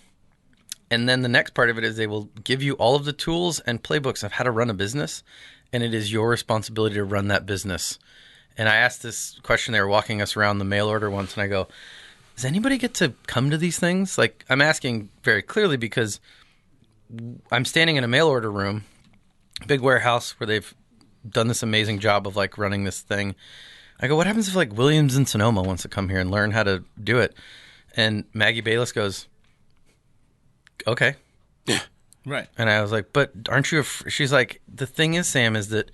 And then the next part of it is they will give you all of the tools and playbooks of how to run a business, and it is your responsibility to run that business. And I asked this question, they were walking us around the mail order once, and I go, does anybody get to come to these things? Like, I'm asking very clearly because I'm standing in a mail order room, big warehouse where they've done this amazing job of like running this thing. I go, what happens if like Williams in Sonoma wants to come here and learn how to do it? And Maggie Bayless goes, okay. Yeah. Right. And I was like, but aren't you she's like, the thing is, Sam, is that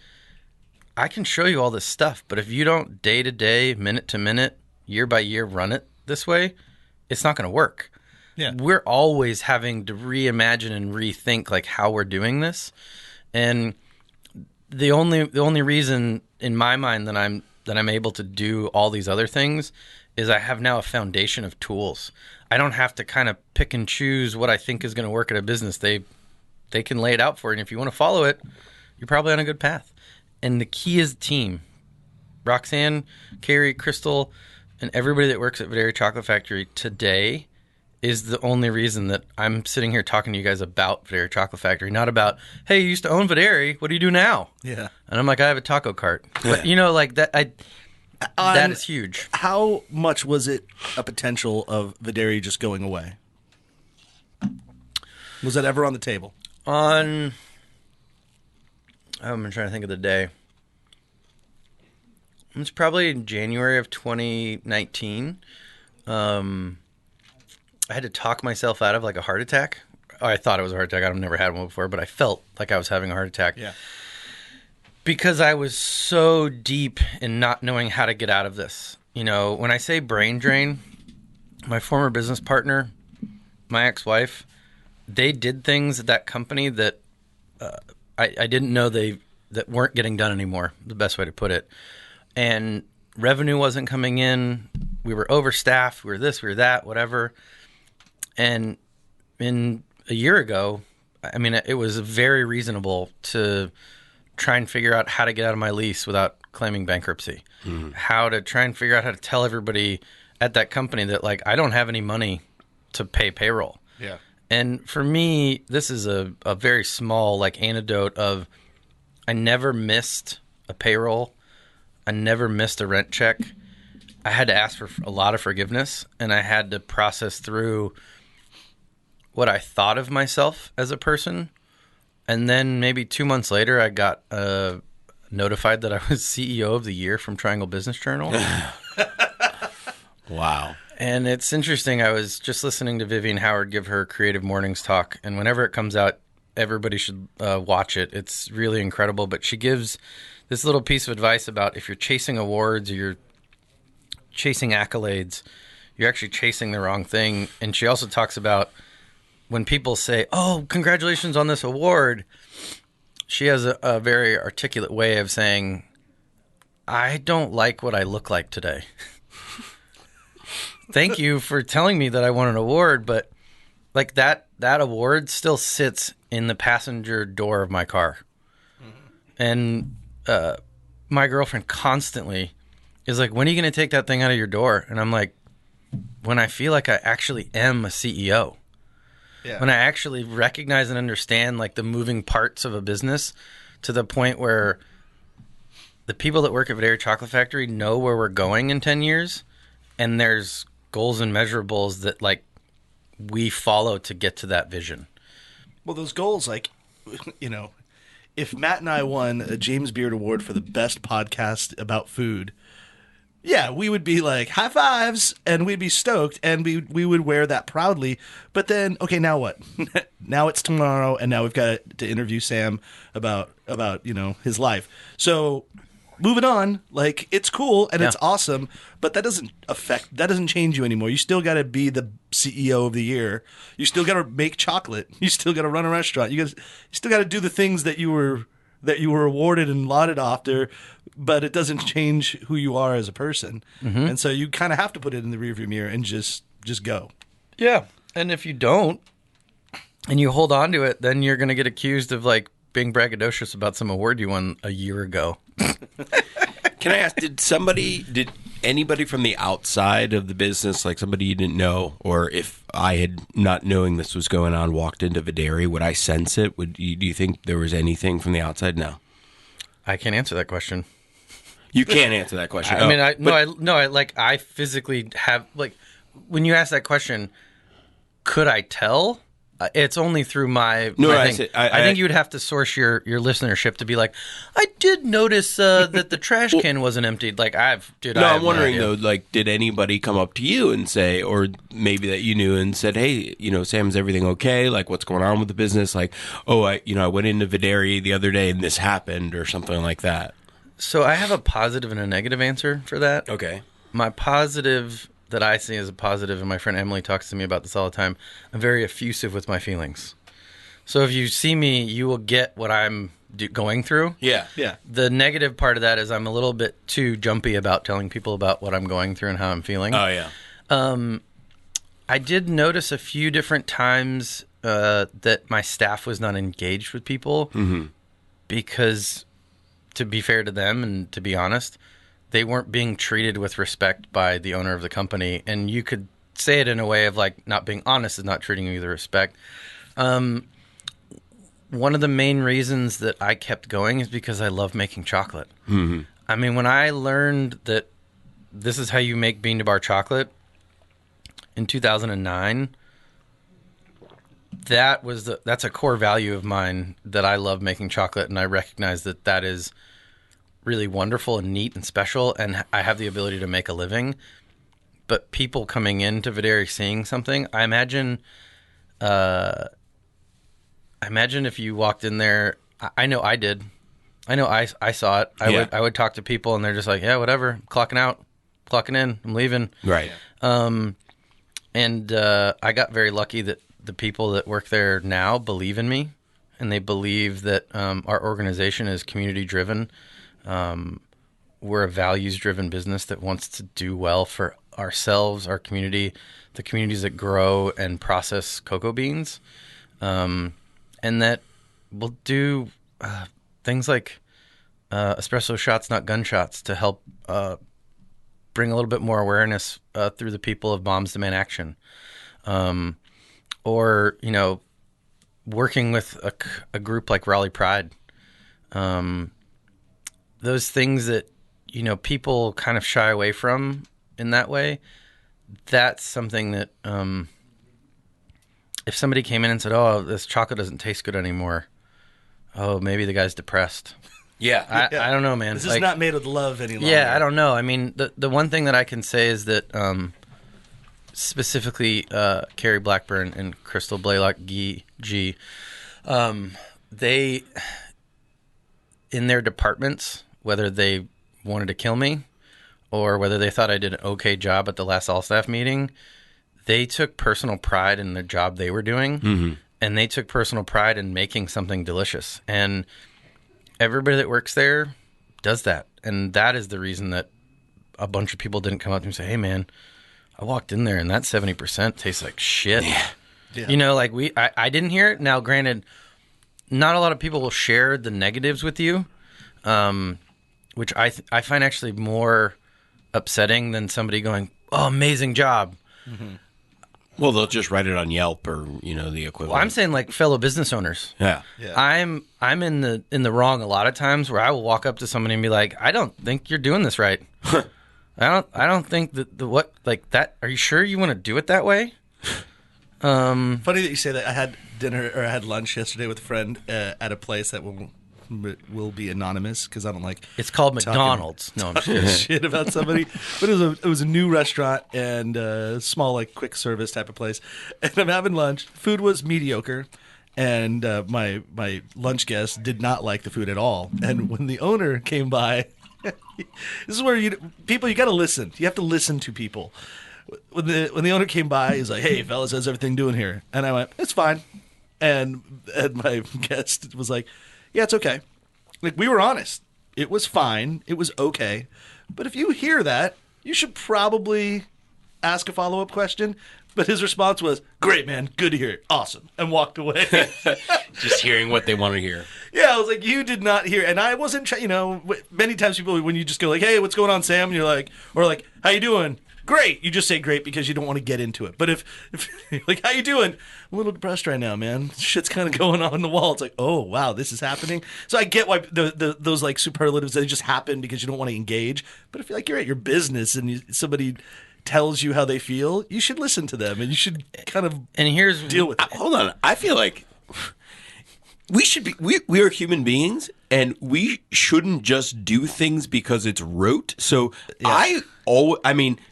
I can show you all this stuff, but if you don't day to day, minute to minute, year by year run it this way, it's not going to work. Yeah. We're always having to reimagine and rethink like how we're doing this. And the only reason in my mind that I'm able to do all these other things is I have now a foundation of tools. I don't have to kind of pick and choose what I think is going to work at a business. They can lay it out for you, and if you want to follow it, you're probably on a good path. And the key is the team. Roxanne, Carrie, Crystal, and everybody that works at Videri Chocolate Factory today is the only reason that I'm sitting here talking to you guys about Videri Chocolate Factory, not about, hey, you used to own Videri, what do you do now? Yeah. And I'm like, I have a taco cart. But, you know, like that, that is huge. How much was it a potential of Videri just going away? Was that ever on the table? I'm trying to think of the day. It was probably in January of 2019. I had to talk myself out of like a heart attack. Oh, I thought it was a heart attack. I've never had one before, but I felt like I was having a heart attack. Yeah. Because I was so deep in not knowing how to get out of this. You know, when I say brain drain, my former business partner my ex-wife, they did things at that company that I didn't know that weren't getting done anymore, the best way to put it. And revenue wasn't coming in. We were overstaffed. We were this, we were that, whatever. And a year ago, I mean, it was very reasonable to try and figure out how to get out of my lease without claiming bankruptcy. How to try and figure out how to tell everybody at that company that, like, I don't have any money to pay payroll. Yeah. And for me, this is a very small, like, anecdote of I never missed a payroll. I never missed a rent check. I had to ask for a lot of forgiveness, and I had to process through what I thought of myself as a person. And then maybe 2 months later, I got notified that I was CEO of the year from Triangle Business Journal. Wow. And it's interesting. I was just listening to Vivian Howard give her Creative Mornings talk, and whenever it comes out, everybody should watch it. It's really incredible. But she gives this little piece of advice about if you're chasing awards or you're chasing accolades, you're actually chasing the wrong thing. And she also talks about when people say, "Oh, congratulations on this award," she has a very articulate way of saying, "I don't like what I look like today. Thank you for telling me that I won an award, but like that award still sits in the passenger door of my car." And my girlfriend constantly is like, "When are you going to take that thing out of your door?" And I'm like, "When I feel like I actually am a CEO." Yeah. When I actually recognize and understand, like, the moving parts of a business to the point where the people that work at Videri Chocolate Factory know where we're going in 10 years, and there's goals and measurables that, like, we follow to get to that vision. Well, those goals, like, you know, if Matt and I won a James Beard Award for the best podcast about food, yeah, we would be like, high fives, and we'd be stoked, and we would wear that proudly. But then, okay, now what? Now it's tomorrow, and now we've got to interview Sam about his life. So moving on, like, it's cool and it's awesome, but that doesn't change you anymore. You still got to be the CEO of the year. You still got to make chocolate. You still got to run a restaurant. You still got to do the things that you were awarded and lauded after, but it doesn't change who you are as a person. And so you kind of have to put it in the rearview mirror and just go. Yeah. And if you don't, and you hold on to it, then you're going to get accused of, like, being braggadocious about some award you won a year ago. Can I ask, did anybody from the outside of the business, like somebody you didn't know, or if I had, not knowing this was going on, walked into Videri, would I sense it? Do you think there was anything from the outside? No. I can't answer that question. You can't answer that question. I physically have, like, when you ask that question, could I tell? It's only through my thing. I think you would have to source your listenership to be like, I did notice that the trash can wasn't emptied. Like, I'm wondering though, like, did anybody come up to you and say, or maybe that you knew and said, "Hey, Sam, is everything okay? Like, what's going on with the business? Like, oh, I went into Videri the other day and this happened," or something like that. So I have a positive and a negative answer for that. Okay. My positive that I see as a positive, and my friend Emily talks to me about this all the time, I'm very effusive with my feelings. So if you see me, you will get what I'm going through. Yeah. The negative part of that is I'm a little bit too jumpy about telling people about what I'm going through and how I'm feeling. Oh, yeah. I did notice a few different times that my staff was not engaged with people because, to be fair to them and to be honest, they weren't being treated with respect by the owner of the company. And you could say it in a way of, like, not being honest is not treating you with respect. One of the main reasons that I kept going is because I love making chocolate. I mean, when I learned that this is how you make bean-to-bar chocolate in 2009, that's a core value of mine, that I love making chocolate, and I recognize that is really wonderful and neat and special, and I have the ability to make a living. But people coming into Videri seeing something, I imagine if you walked in there, I know I did. I know I saw it. I would talk to people and they're just like, yeah, whatever, clocking out, clocking in, I'm leaving. Right. And I got very lucky that the people that work there now believe in me, and they believe that our organization is community-driven. We're a values-driven business that wants to do well for ourselves, our community, the communities that grow and process cocoa beans, and that will do things like espresso shots, not gunshots, to help bring a little bit more awareness through the people of Moms Demand Action. Or, working with a group like Raleigh Pride. Those things that, people kind of shy away from in that way, that's something that if somebody came in and said, oh, this chocolate doesn't taste good anymore, oh, maybe the guy's depressed. Yeah. I don't know, man. This is not made with love any longer. Yeah, I don't know. I mean, the one thing that I can say is that specifically Carrie Blackburn and Crystal Blaylock G, they, in their departments, whether they wanted to kill me or whether they thought I did an okay job at the last all-staff meeting, they took personal pride in the job they were doing, and they took personal pride in making something delicious. And everybody that works there does that. And that is the reason that a bunch of people didn't come up to me and say, hey, man, I walked in there and that 70% tastes like shit. Yeah. I didn't hear it. Now, granted, not a lot of people will share the negatives with you, which I find actually more upsetting than somebody going, oh, amazing job. Mm-hmm. Well, they'll just write it on Yelp or, the equivalent. Well, I'm saying like fellow business owners. Yeah. I'm in the wrong a lot of times where I will walk up to somebody and be like, I don't think you're doing this right. I don't think that are you sure you want to do it that way? Funny that you say that. I had lunch yesterday with a friend at a place that will be anonymous because I don't like. It's called McDonald's. No, I'm kidding. Shit about somebody, but it was a new restaurant and a small quick service type of place. And I'm having lunch. Food was mediocre, and my lunch guest did not like the food at all. And when the owner came by, this is where you got to listen. You have to listen to people. When the owner came by, he's like, "Hey, fellas, how's everything doing here?" And I went, "It's fine." And my guest was like, "Yeah, it's okay." We were honest. It was fine. It was okay. But if you hear that, you should probably ask a follow-up question. But his response was, "Great, man. Good to hear it. Awesome." And walked away. Just hearing what they want to hear. Yeah, I was like, you did not hear. And I wasn't, many times people, when you just go like, "Hey, what's going on, Sam?" And you're like, or like, "How you doing?" Great. You just say great because you don't want to get into it. But if like, "How you doing?" "I'm a little depressed right now, man. Shit's kind of going on the wall." It's like, oh, wow, this is happening. So I get why those superlatives, they just happen because you don't want to engage. But if you're at your business and somebody tells you how they feel, you should listen to them and you should kind of deal with it. Hold on. I feel like we are human beings and we shouldn't just do things because it's rote. So yeah.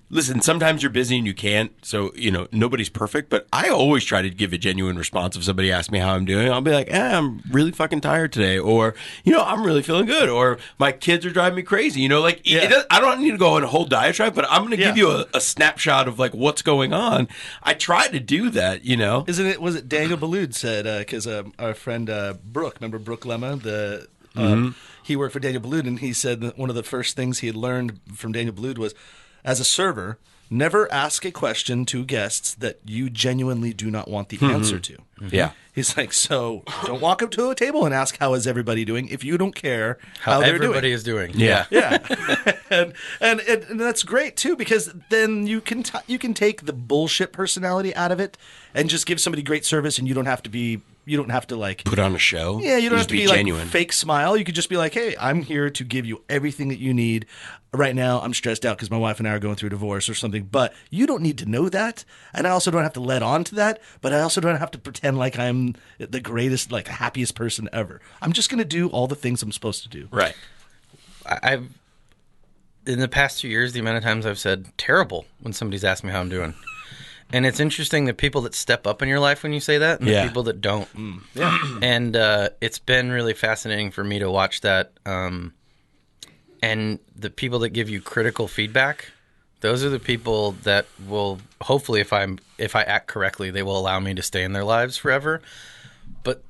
Listen, sometimes you're busy and you can't, so, nobody's perfect, but I always try to give a genuine response if somebody asks me how I'm doing. I'll be like, I'm really fucking tired today, or, I'm really feeling good, or my kids are driving me crazy, I don't need to go on a whole diatribe, but I'm going to give you a snapshot of, what's going on. I try to do that, Was it Daniel Boulud said, because our friend Brooke, remember Brooke Lemma, he worked for Daniel Boulud, and he said that one of the first things he had learned from Daniel Boulud was, as a server, never ask a question to guests that you genuinely do not want the answer to. Yeah. He's like, so don't walk up to a table and ask how is everybody doing if you don't care how they're doing. Everybody is doing. Yeah. Yeah. and that's great too, because then you can take the bullshit personality out of it and just give somebody great service, and you don't have to put on a show. Yeah, you don't have to be genuine. Fake smile. You could just be like, "Hey, I'm here to give you everything that you need. Right now, I'm stressed out because my wife and I are going through a divorce or something, but you don't need to know that. And I also don't have to let on to that, but I also don't have to pretend like I'm the greatest, happiest person ever. I'm just going to do all the things I'm supposed to do." Right. I've, in the past 2 years, the amount of times I've said terrible when somebody's asked me how I'm doing. And it's interesting the people that step up in your life when you say that and the people that don't. Yeah. And it's been really fascinating for me to watch that. And the people that give you critical feedback, Those are the people that will hopefully, if I act correctly, they will allow me to stay in their lives forever. But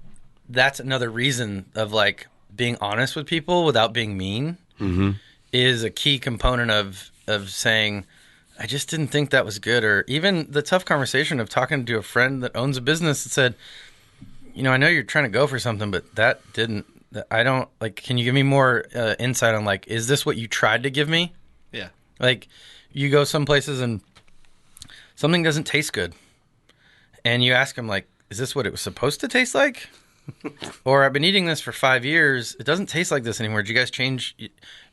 that's another reason of like being honest with people without being mean is a key component of saying, I just didn't think that was good. Or even the tough conversation of talking to a friend that owns a business that said, I know you're trying to go for something, but I don't like, can you give me more insight on like, is this what you tried to give me? Yeah. Like you go some places and something doesn't taste good. And you ask them like, is this what it was supposed to taste like? Or I've been eating this for 5 years. It doesn't taste like this anymore. Did you guys change?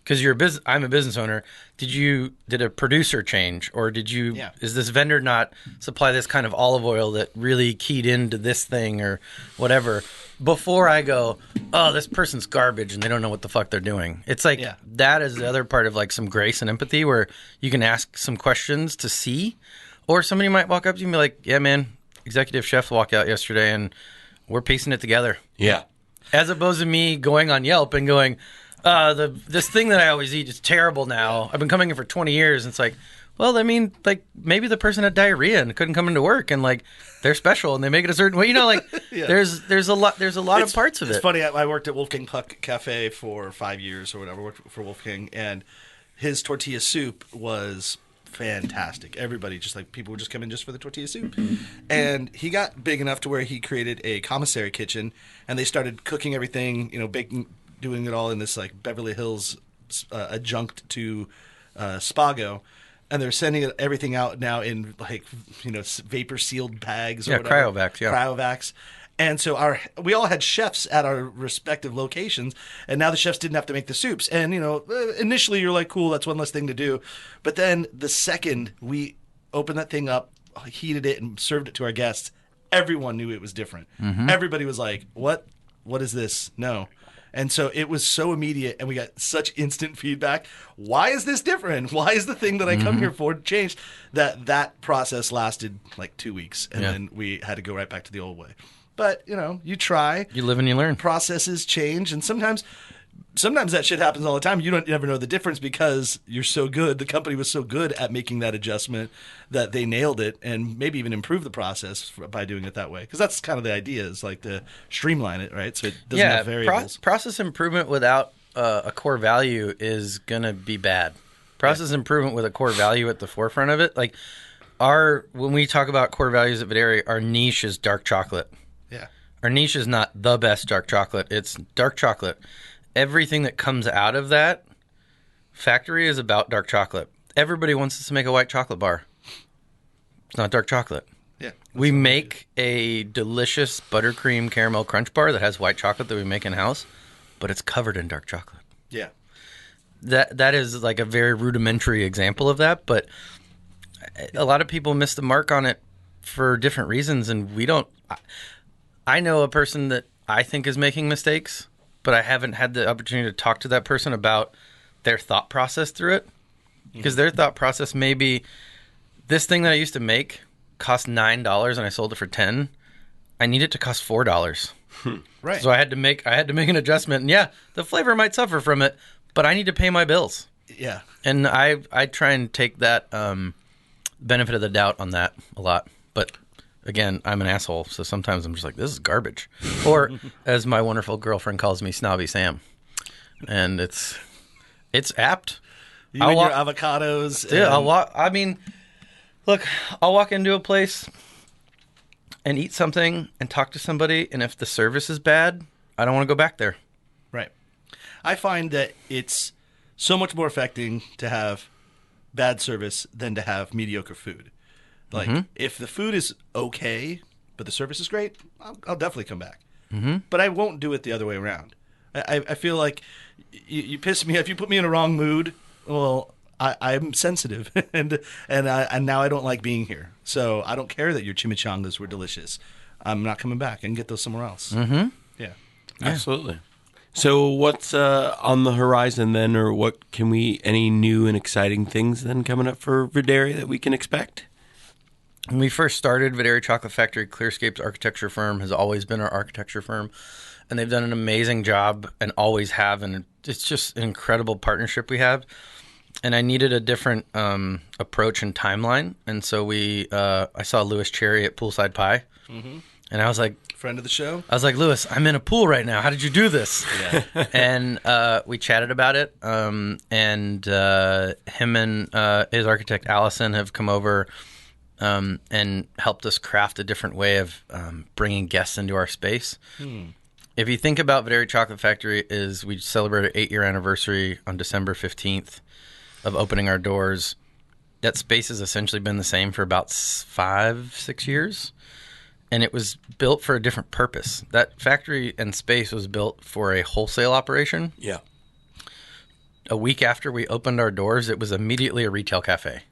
Because I'm a business owner. Did a producer change, or is this vendor not supply this kind of olive oil that really keyed into this thing or whatever? Before I go, oh, this person's garbage and they don't know what the fuck they're doing. It's like that is the other part of like some grace and empathy where you can ask some questions to see, or somebody might walk up to you and be like, yeah, man, executive chef walked out yesterday and we're piecing it together. Yeah. As opposed to me going on Yelp and going, this thing that I always eat is terrible now. I've been coming in for 20 years. And it's like, well, I mean, like maybe the person had diarrhea and couldn't come into work and like they're special and they make it a certain way. Like there's a lot of parts of it. It's funny. I worked at Wolfgang Puck Cafe for 5 years or whatever. I worked for Wolfgang, and his tortilla soup was fantastic. Everybody people would just come in just for the tortilla soup. And he got big enough to where he created a commissary kitchen, and they started cooking everything, baking, doing it all in this like Beverly Hills adjunct to Spago. And they're sending everything out now in like, vapor sealed bags or whatever. Cryovacs. And so we all had chefs at our respective locations, and now the chefs didn't have to make the soups. And, initially you're like, cool, that's one less thing to do. But then the second we opened that thing up, heated it, and served it to our guests, everyone knew it was different. Everybody was like, what is this? No. And so it was so immediate, and we got such instant feedback. Why is this different? Why is the thing that I come here for changed? That process lasted like 2 weeks, and then we had to go right back to the old way. But, you try. You live and you learn. Processes change, and sometimes that shit happens all the time. You never know the difference because you're so good. The company was so good at making that adjustment that they nailed it and maybe even improved the process by doing it that way. Because that's kind of the idea, is like to streamline it, right? So it doesn't have variables. Process improvement without a core value is going to be bad. Process improvement with a core value at the forefront of it. Like when we talk about core values at Videri, our niche is dark chocolate. Yeah. Our niche is not the best dark chocolate. It's dark chocolate. Everything that comes out of that factory is about dark chocolate. Everybody wants us to make a white chocolate bar. It's not dark chocolate. Yeah. We make a delicious buttercream caramel crunch bar that has white chocolate that we make in-house, but it's covered in dark chocolate. Yeah. That is like a very rudimentary example of that, but a lot of people miss the mark on it for different reasons, and we don't... I know a person that I think is making mistakes, but I haven't had the opportunity to talk to that person about their thought process through it. Because their thought process may be, this thing that I used to make cost $9 and I sold it for $10. I need it to cost $4. Right. So I had to make an adjustment. And the flavor might suffer from it, but I need to pay my bills. Yeah. And I try and take that benefit of the doubt on that a lot. But again, I'm an asshole, so sometimes I'm just like, this is garbage. Or, as my wonderful girlfriend calls me, Snobby Sam. And it's apt. You and your avocados. Dude, I'll walk into a place and eat something and talk to somebody, and if the service is bad, I don't want to go back there. Right. I find that it's so much more affecting to have bad service than to have mediocre food. Like, if the food is okay, but the service is great, I'll definitely come back. But I won't do it the other way around. I feel like you piss me. If you put me in a wrong mood, well, I'm sensitive, and now I don't like being here. So I don't care that your chimichangas were delicious. I'm not coming back. I can get those somewhere else. Yeah. Absolutely. So what's on the horizon then, or any new and exciting things then coming up for Videri that we can expect? When we first started, Videri Chocolate Factory, Clearscape's architecture firm has always been our architecture firm, and they've done an amazing job and always have, and it's just an incredible partnership we have. and I needed a different approach and timeline. And so I saw Lewis Cherry at Poolside Pie. And I was like, Friend of the show. I was like, Lewis, I'm in a pool right now. How did you do this? Yeah. And we chatted about it. And him and his architect, Allison, have come over and helped us craft a different way of bringing guests into our space. If you think about Videri Chocolate Factory, we celebrated our 8-year anniversary on December 15th of opening our doors. That space has essentially been the same for about 5-6 years. And it was built for a different purpose. That factory and space was built for a wholesale operation. Yeah. A week after we opened our doors, it was immediately a retail cafe.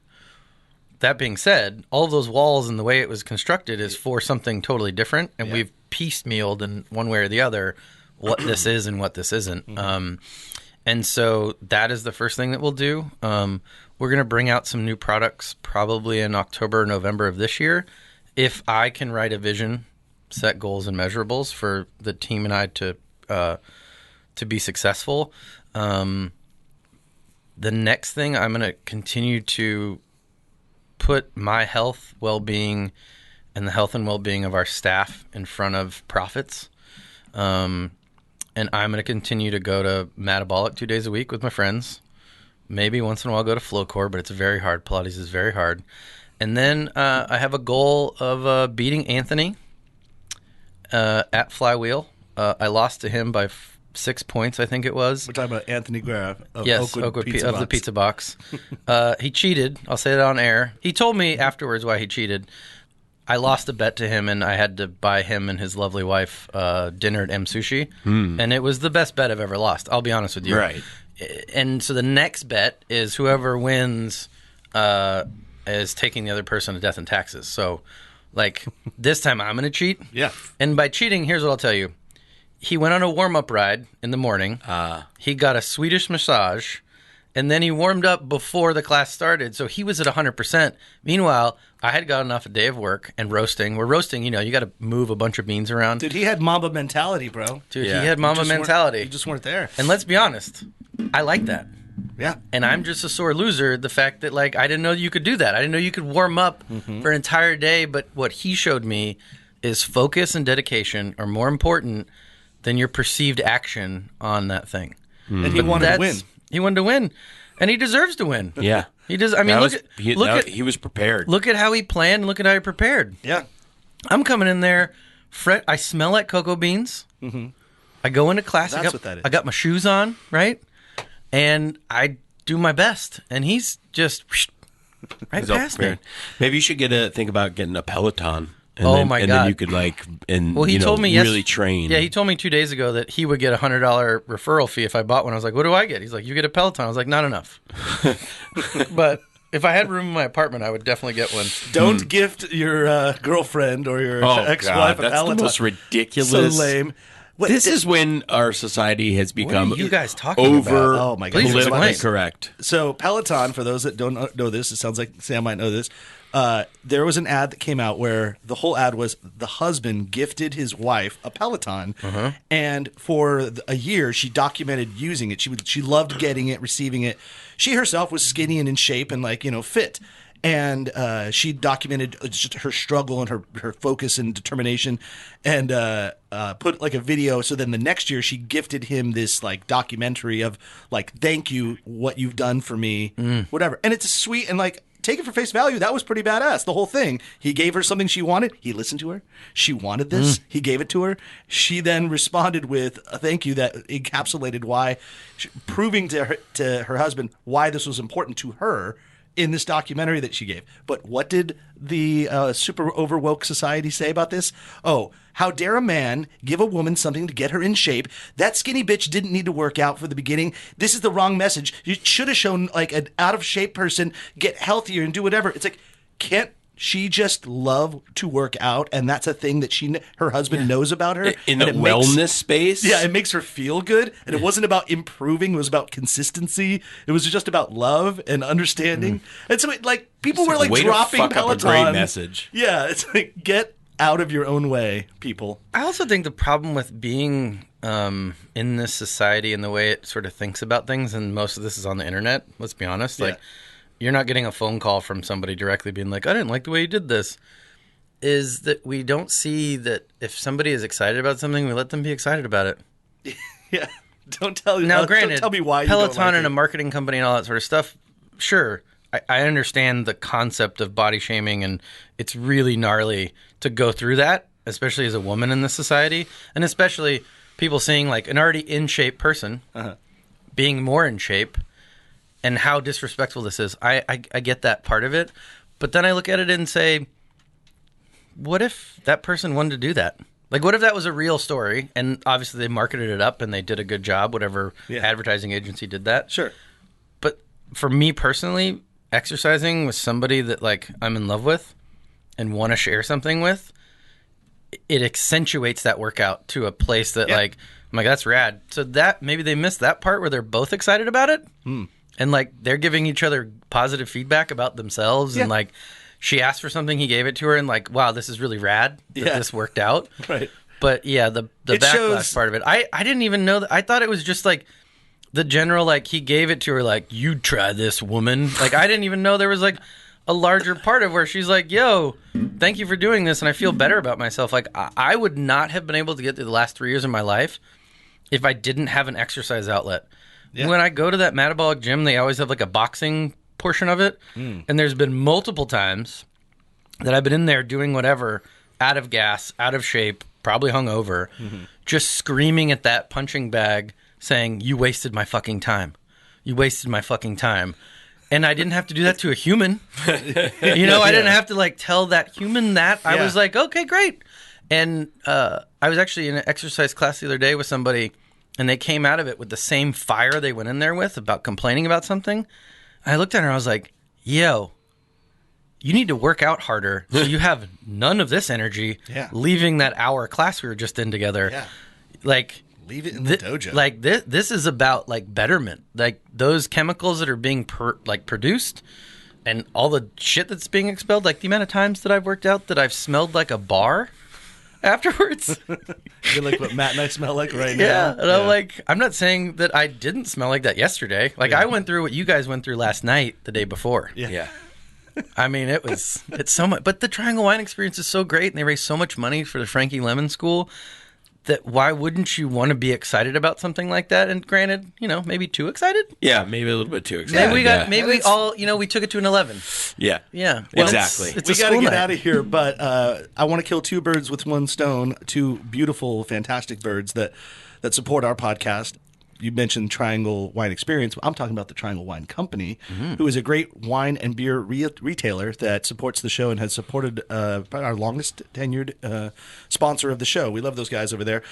That being said, all of those walls and the way it was constructed is for something totally different. And we've piecemealed in one way or the other what this is and what this isn't. And so that is the first thing that we'll do. We're going to bring out some new products probably in October or November of this year. If I can write a vision, set goals and measurables for the team and I to be successful, the next thing I'm going to continue to put my health, well-being, and the health and well-being of our staff in front of profits. And I'm going to continue to go to Metabolic 2 days a week with my friends. Maybe once in a while go to Flow Core, but it's very hard. Pilates is very hard. And then I have a goal of beating Anthony at Flywheel. I lost to him by 6 points, I think it was. We're talking about Anthony Guerra of Oakwood Pizza Box. the Pizza Box. He cheated. I'll say that on air. He told me afterwards why he cheated. I lost a bet to him, and I had to buy him and his lovely wife dinner at M Sushi. And it was the best bet I've ever lost. I'll be honest with you. Right. And so the next bet is whoever wins is taking the other person to death and taxes. So, like, this time I'm going to cheat. Yeah. And by cheating, here's what I'll tell you. He went on a warm-up ride in the morning. He got a Swedish massage, and then he warmed up before the class started, so he was at 100%. Meanwhile, I had gotten off a day of work and roasting. We're roasting, you got to move a bunch of beans around. Dude, he had Mamba mentality, bro. Dude, he had Mamba mentality. You just weren't there. And let's be honest, I like that. Yeah. And I'm just a sore loser. The fact that, like, I didn't know you could do that. I didn't know you could warm up for an entire day. But what he showed me is focus and dedication are more important than your perceived action on that thing. And he wanted to win. He wanted to win. And he deserves to win. Yeah. He does. I mean, he was prepared. Look at how he planned. Look at how he prepared. Yeah. I'm coming in there. I smell like cocoa beans. I go into class. That's what that is. I got my shoes on, right? And I do my best, and he's just right past me. Maybe you should think about getting a Peloton. And God! And then you could he told me really train. Yeah, he told me 2 days ago that he would get $100 referral fee if I bought one. I was like, "What do I get?" He's like, "You get a Peloton." I was like, "Not enough." But if I had room in my apartment, I would definitely get one. Don't gift your girlfriend or your ex-wife a Peloton. That's the most ridiculous. So lame. This is when our society has become you guys talking about? Oh my God. Politically correct. So Peloton, for those that don't know this, it sounds like Sam might know this. There was an ad that came out where the whole ad was the husband gifted his wife a Peloton, and for a year she documented using it. She loved getting it, receiving it. She herself was skinny and in shape and fit. And she documented just her struggle and her focus and determination, and put like a video. So then the next year she gifted him this like documentary of like, thank you, what you've done for me, whatever. And it's sweet and like, take it for face value. That was pretty badass. The whole thing. He gave her something she wanted. He listened to her. She wanted this. He gave it to her. She then responded with a thank you that encapsulated why, proving to her husband why this was important to her in this documentary that she gave. But what did the super overwoke society say about this? Oh, how dare a man give a woman something to get her in shape? That skinny bitch didn't need to work out for the beginning. This is the wrong message. You should have shown like an out of shape person get healthier and do whatever. It's like, can't she just love to work out, and that's a thing that her husband knows about her in the wellness space? Yeah, it makes her feel good, and it wasn't about improving. It was about consistency. It was just about love and understanding. And so, people were like dropping Peloton. Up a great message. Yeah, it's like, get out of your own way, people. I also think the problem with being in this society and the way it sort of thinks about things, and most of this is on the internet, let's be honest, like you're not getting a phone call from somebody directly being like, I didn't like the way you did this, is that we don't see that if somebody is excited about something, we let them be excited about it. Yeah. Don't tell Now, granted, don't tell me why you Peloton don't like and it. a marketing company and all that sort of stuff, sure, I understand the concept of body shaming, and it's really gnarly to go through that, especially as a woman in this society, and especially people seeing like an already in shape person being more in shape, and how disrespectful this is. I get that part of it, but then I look at it and say, what if that person wanted to do that? Like, what if that was a real story, and obviously they marketed it up and they did a good job, whatever advertising agency did that. Sure. But for me personally, exercising with somebody that like I'm in love with and want to share something with, it accentuates that workout to a place that like, I'm like, that's rad. So that maybe they missed that part where they're both excited about it. And like they're giving each other positive feedback about themselves. And like she asked for something, he gave it to her, and like, wow, this is really rad that this worked out. Right. But yeah, the backlash part of it, I didn't even know that. I thought it was just like the general, like he gave it to her like, you try this, woman. Like I didn't even know there was like a larger part of where she's like, yo, thank you for doing this, and I feel better about myself. Like I would not have been able to get through the last 3 years of my life if I didn't have an exercise outlet. When I go to that metabolic gym, they always have like a boxing portion of it, and there's been multiple times that I've been in there doing whatever, out of gas, out of shape, probably hungover, just screaming at that punching bag saying, you wasted my fucking time. You wasted my fucking time. And I didn't have to do that to a human. You know, I didn't have to like tell that human that. I was like, okay, great. And I was actually in an exercise class the other day with somebody, and they came out of it with the same fire they went in there with about complaining about something. I looked at her and I was like, yo, you need to work out harder so you have none of this energy leaving that hour class we were just in together. Yeah. Like, leave it in the dojo. Like this is about like betterment. Like those chemicals that are being produced and all the shit that's being expelled. Like the amount of times that I've worked out that I've smelled like a bar afterwards. You're like what Matt and I smell like right now. Yeah. And I'm like, I'm not saying that I didn't smell like that yesterday. Like I went through what you guys went through last night, the day before. Yeah. I mean, it's so much. But the Triangle Wine Experience is so great, and they raise so much money for the Frankie Lemon School that why wouldn't you want to be excited about something like that? And granted, you know, maybe too excited. Yeah, maybe a little bit too excited. Maybe we all, you know, we took it to an 11. Yeah. Yeah. Well, exactly. It's we got to get night. out of here, but I want to kill two birds with one stone. Two beautiful, fantastic birds that support our podcast. You mentioned Triangle Wine Experience. I'm talking about the Triangle Wine Company, who is a great wine and beer retailer that supports the show and has supported our longest tenured sponsor of the show. We love those guys over there.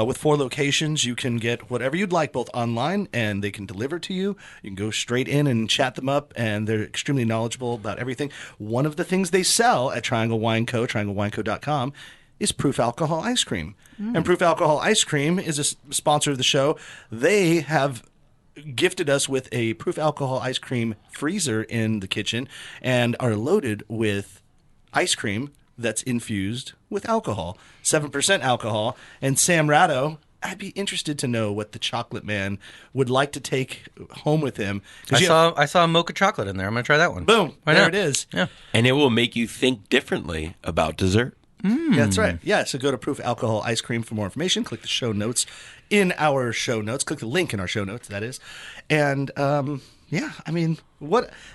With 4 locations, you can get whatever you'd like, both online and they can deliver to you. You can go straight in and chat them up, and they're extremely knowledgeable about everything. One of the things they sell at Triangle Wine Co., trianglewineco.com, is Proof Alcohol Ice Cream. And Proof Alcohol Ice Cream is a sponsor of the show. They have gifted us with a Proof Alcohol Ice Cream freezer in the kitchen and are loaded with ice cream that's infused with alcohol, 7% alcohol. And Sam Ratto, I'd be interested to know what the chocolate man would like to take home with him. I saw a mocha chocolate in there. I'm going to try that one. Boom. Why there not? it is. Yeah. And it will make you think differently about dessert. Yeah, that's right. Yeah, so go to Proof Alcohol Ice Cream for more information. Click the show notes in our show notes. Click the link in our show notes, that is. And, yeah, I mean,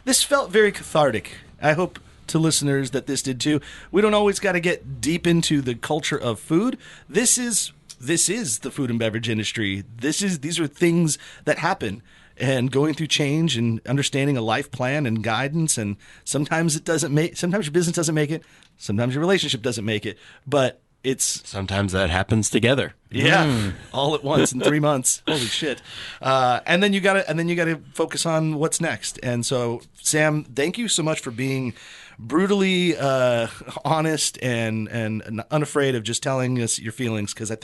this felt very cathartic. I hope to listeners that this did too. We don't always got to get deep into the culture of food. This is the food and beverage industry. These are things that happen. And going through change and understanding a life plan and guidance, and sometimes sometimes your business doesn't make it, sometimes your relationship doesn't make it, but sometimes that happens together. Yeah, all at once in 3 months. Holy shit! And then you gotta focus on what's next. And so, Sam, thank you so much for being brutally honest and unafraid of just telling us your feelings, because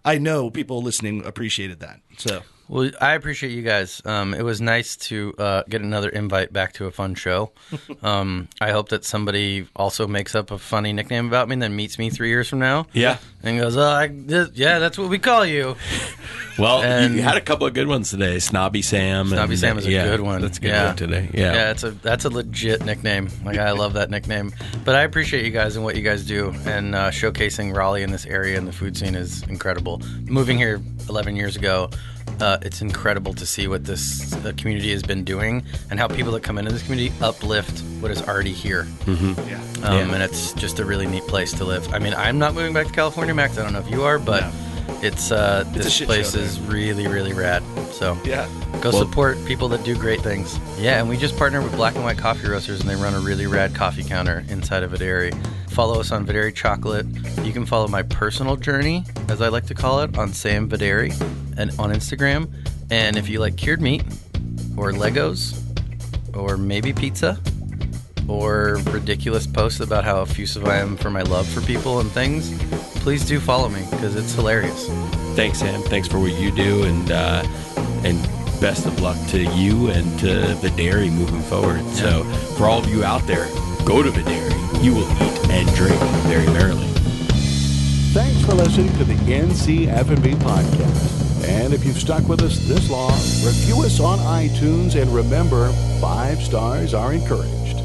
I know people listening appreciated that. So. Well, I appreciate you guys. It was nice to get another invite back to a fun show. I hope that somebody also makes up a funny nickname about me and then meets me 3 years from now. Yeah. And goes, this Yeah, that's what we call you. Well, And- you had a couple of good ones today. Snobby Sam. Snobby Sam is a good one. That's a good one today. Yeah. Yeah, that's a legit nickname. Like, I love that nickname. But I appreciate you guys and what you guys do. And showcasing Raleigh in this area and the food scene is incredible. Moving here 11 years ago, it's incredible to see what this community has been doing and how people that come into this community uplift what is already here. And it's just a really neat place to live. I mean, I'm not moving back to California, Max. I don't know if you are, but it's this shit place show is really, really rad. So go Well- support people that do great things. Yeah, and we just partnered with Black and White Coffee Roasters, and they run a really rad coffee counter inside of Videri. Follow us on Videri Chocolate. You can follow my personal journey, as I like to call it, on Sam Videri and on Instagram. And if you like cured meat or Legos or maybe pizza or ridiculous posts about how effusive I am for my love for people and things, please do follow me because it's hilarious. Thanks, Sam. Thanks for what you do, and best of luck to you and to Videri moving forward. So, for all of you out there, go to Videri. You will eat and drink very merrily. Thanks for listening to the NC F&B podcast. And if you've stuck with us this long, review us on iTunes, and remember, 5 stars are encouraged.